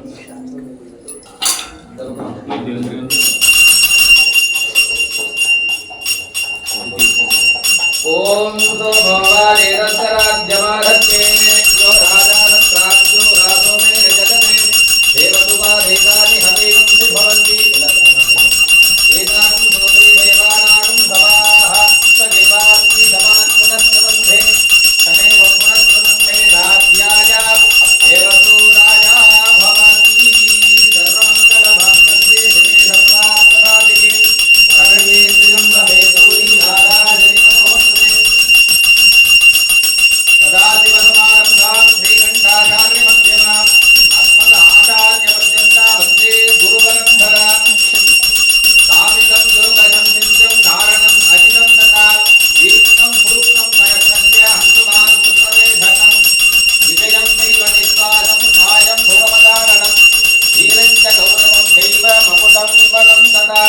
ओम तो भवारे रसराज्यमाधत्ते यो राजानत्राज्यो राजो मे रजतमे देवतुवा देवानि हवेवंसि भवन्ति एताकं सोदे देवानां सवाः सदेवास्मि समान पुनस्सबन्धे तमेव पुनस्सबन्धे राज्याय देवतु राजा भवति सर्वमङ्गलमाङ्गल्ये शिवे सर्वार्थसाधिके शरण्ये त्र्यम्बके गौरी नारायणी सदाशिवसमारम्भां श्रीकण्ठाचार्यमध्यमाम् अस्मदाचार्यपर्यन्ता वन्दे गुरुपरम्परां कामितं योगजं चिन्त्यं कारणम् अचितं तथा दीप्तं सूक्तं सहस्रस्य हनुमान् सुप्रवेधकं विजयं चैव निष्पादं कायं भुवमदारणं वीरं च गौरवं चैव मकुटं विमलं तथा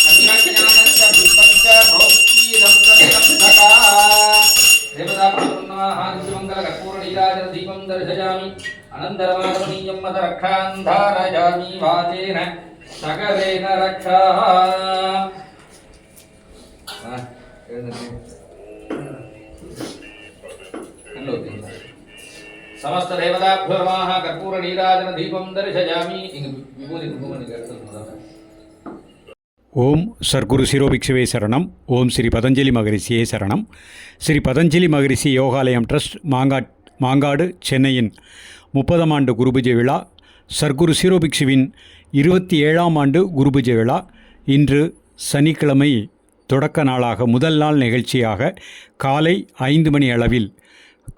संज्ञानं च पुष्पं च प्रोक्तीरं तथा देवतामंगल कर्पूर नीराजन दीपं दर्शयामि अनन्तरमागमनीयं मद रक्षां धारयामि वाचेन சகலேன ரக்ஷா. समस्त देवताभ्यो नमः. कर्पूर नीराजन दीपं दर्शयामि. विभूति ஓம் சர்க்குரு சிரோபிக்ஷவே சரணம். ஓம் ஸ்ரீ பதஞ்சலி மகரிஷியே சரணம். ஸ்ரீ பதஞ்சலி மகரிஷி யோகாலயம் ட்ரஸ்ட் மாங்காடு சென்னையின் 30ஆம் ஆண்டு குருபூஜை விழா, சர்க்குரு சிரோபிக்ஷுவின் 27ஆம் ஆண்டு குருபூஜை விழா இன்று சனிக்கிழமை தொடக்க நாளாக முதல் நாள் நிகழ்ச்சியாக காலை 5 மணி அளவில்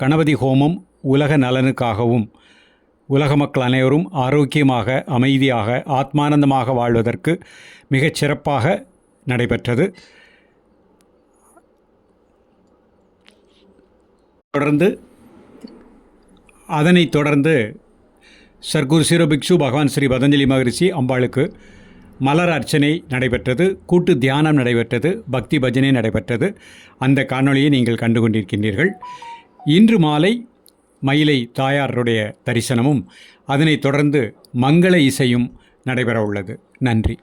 கணபதி ஹோமம் உலக நலனுக்காகவும் உலக மக்கள் அனைவரும் ஆரோக்கியமாக, அமைதியாக, ஆத்மானந்தமாக வாழ்வதற்கு மிகச் சிறப்பாக நடைபெற்றது. அதனைத் தொடர்ந்து சர்க்குரு சிரோபிக்ஷு பகவான் ஸ்ரீ பதஞ்சலி மகரிஷி அம்பாளுக்கு மலர் அர்ச்சனை நடைபெற்றது, கூட்டு தியானம் நடைபெற்றது, பக்தி பஜனை நடைபெற்றது. அந்த காணொளியை நீங்கள் கண்டு கொண்டிருக்கின்றீர்கள். இன்று மாலை மயிலை தாயாருடைய தரிசனமும் அதனைத் தொடர்ந்து மங்கள இசையும் நடைபெற உள்ளது. நன்றி.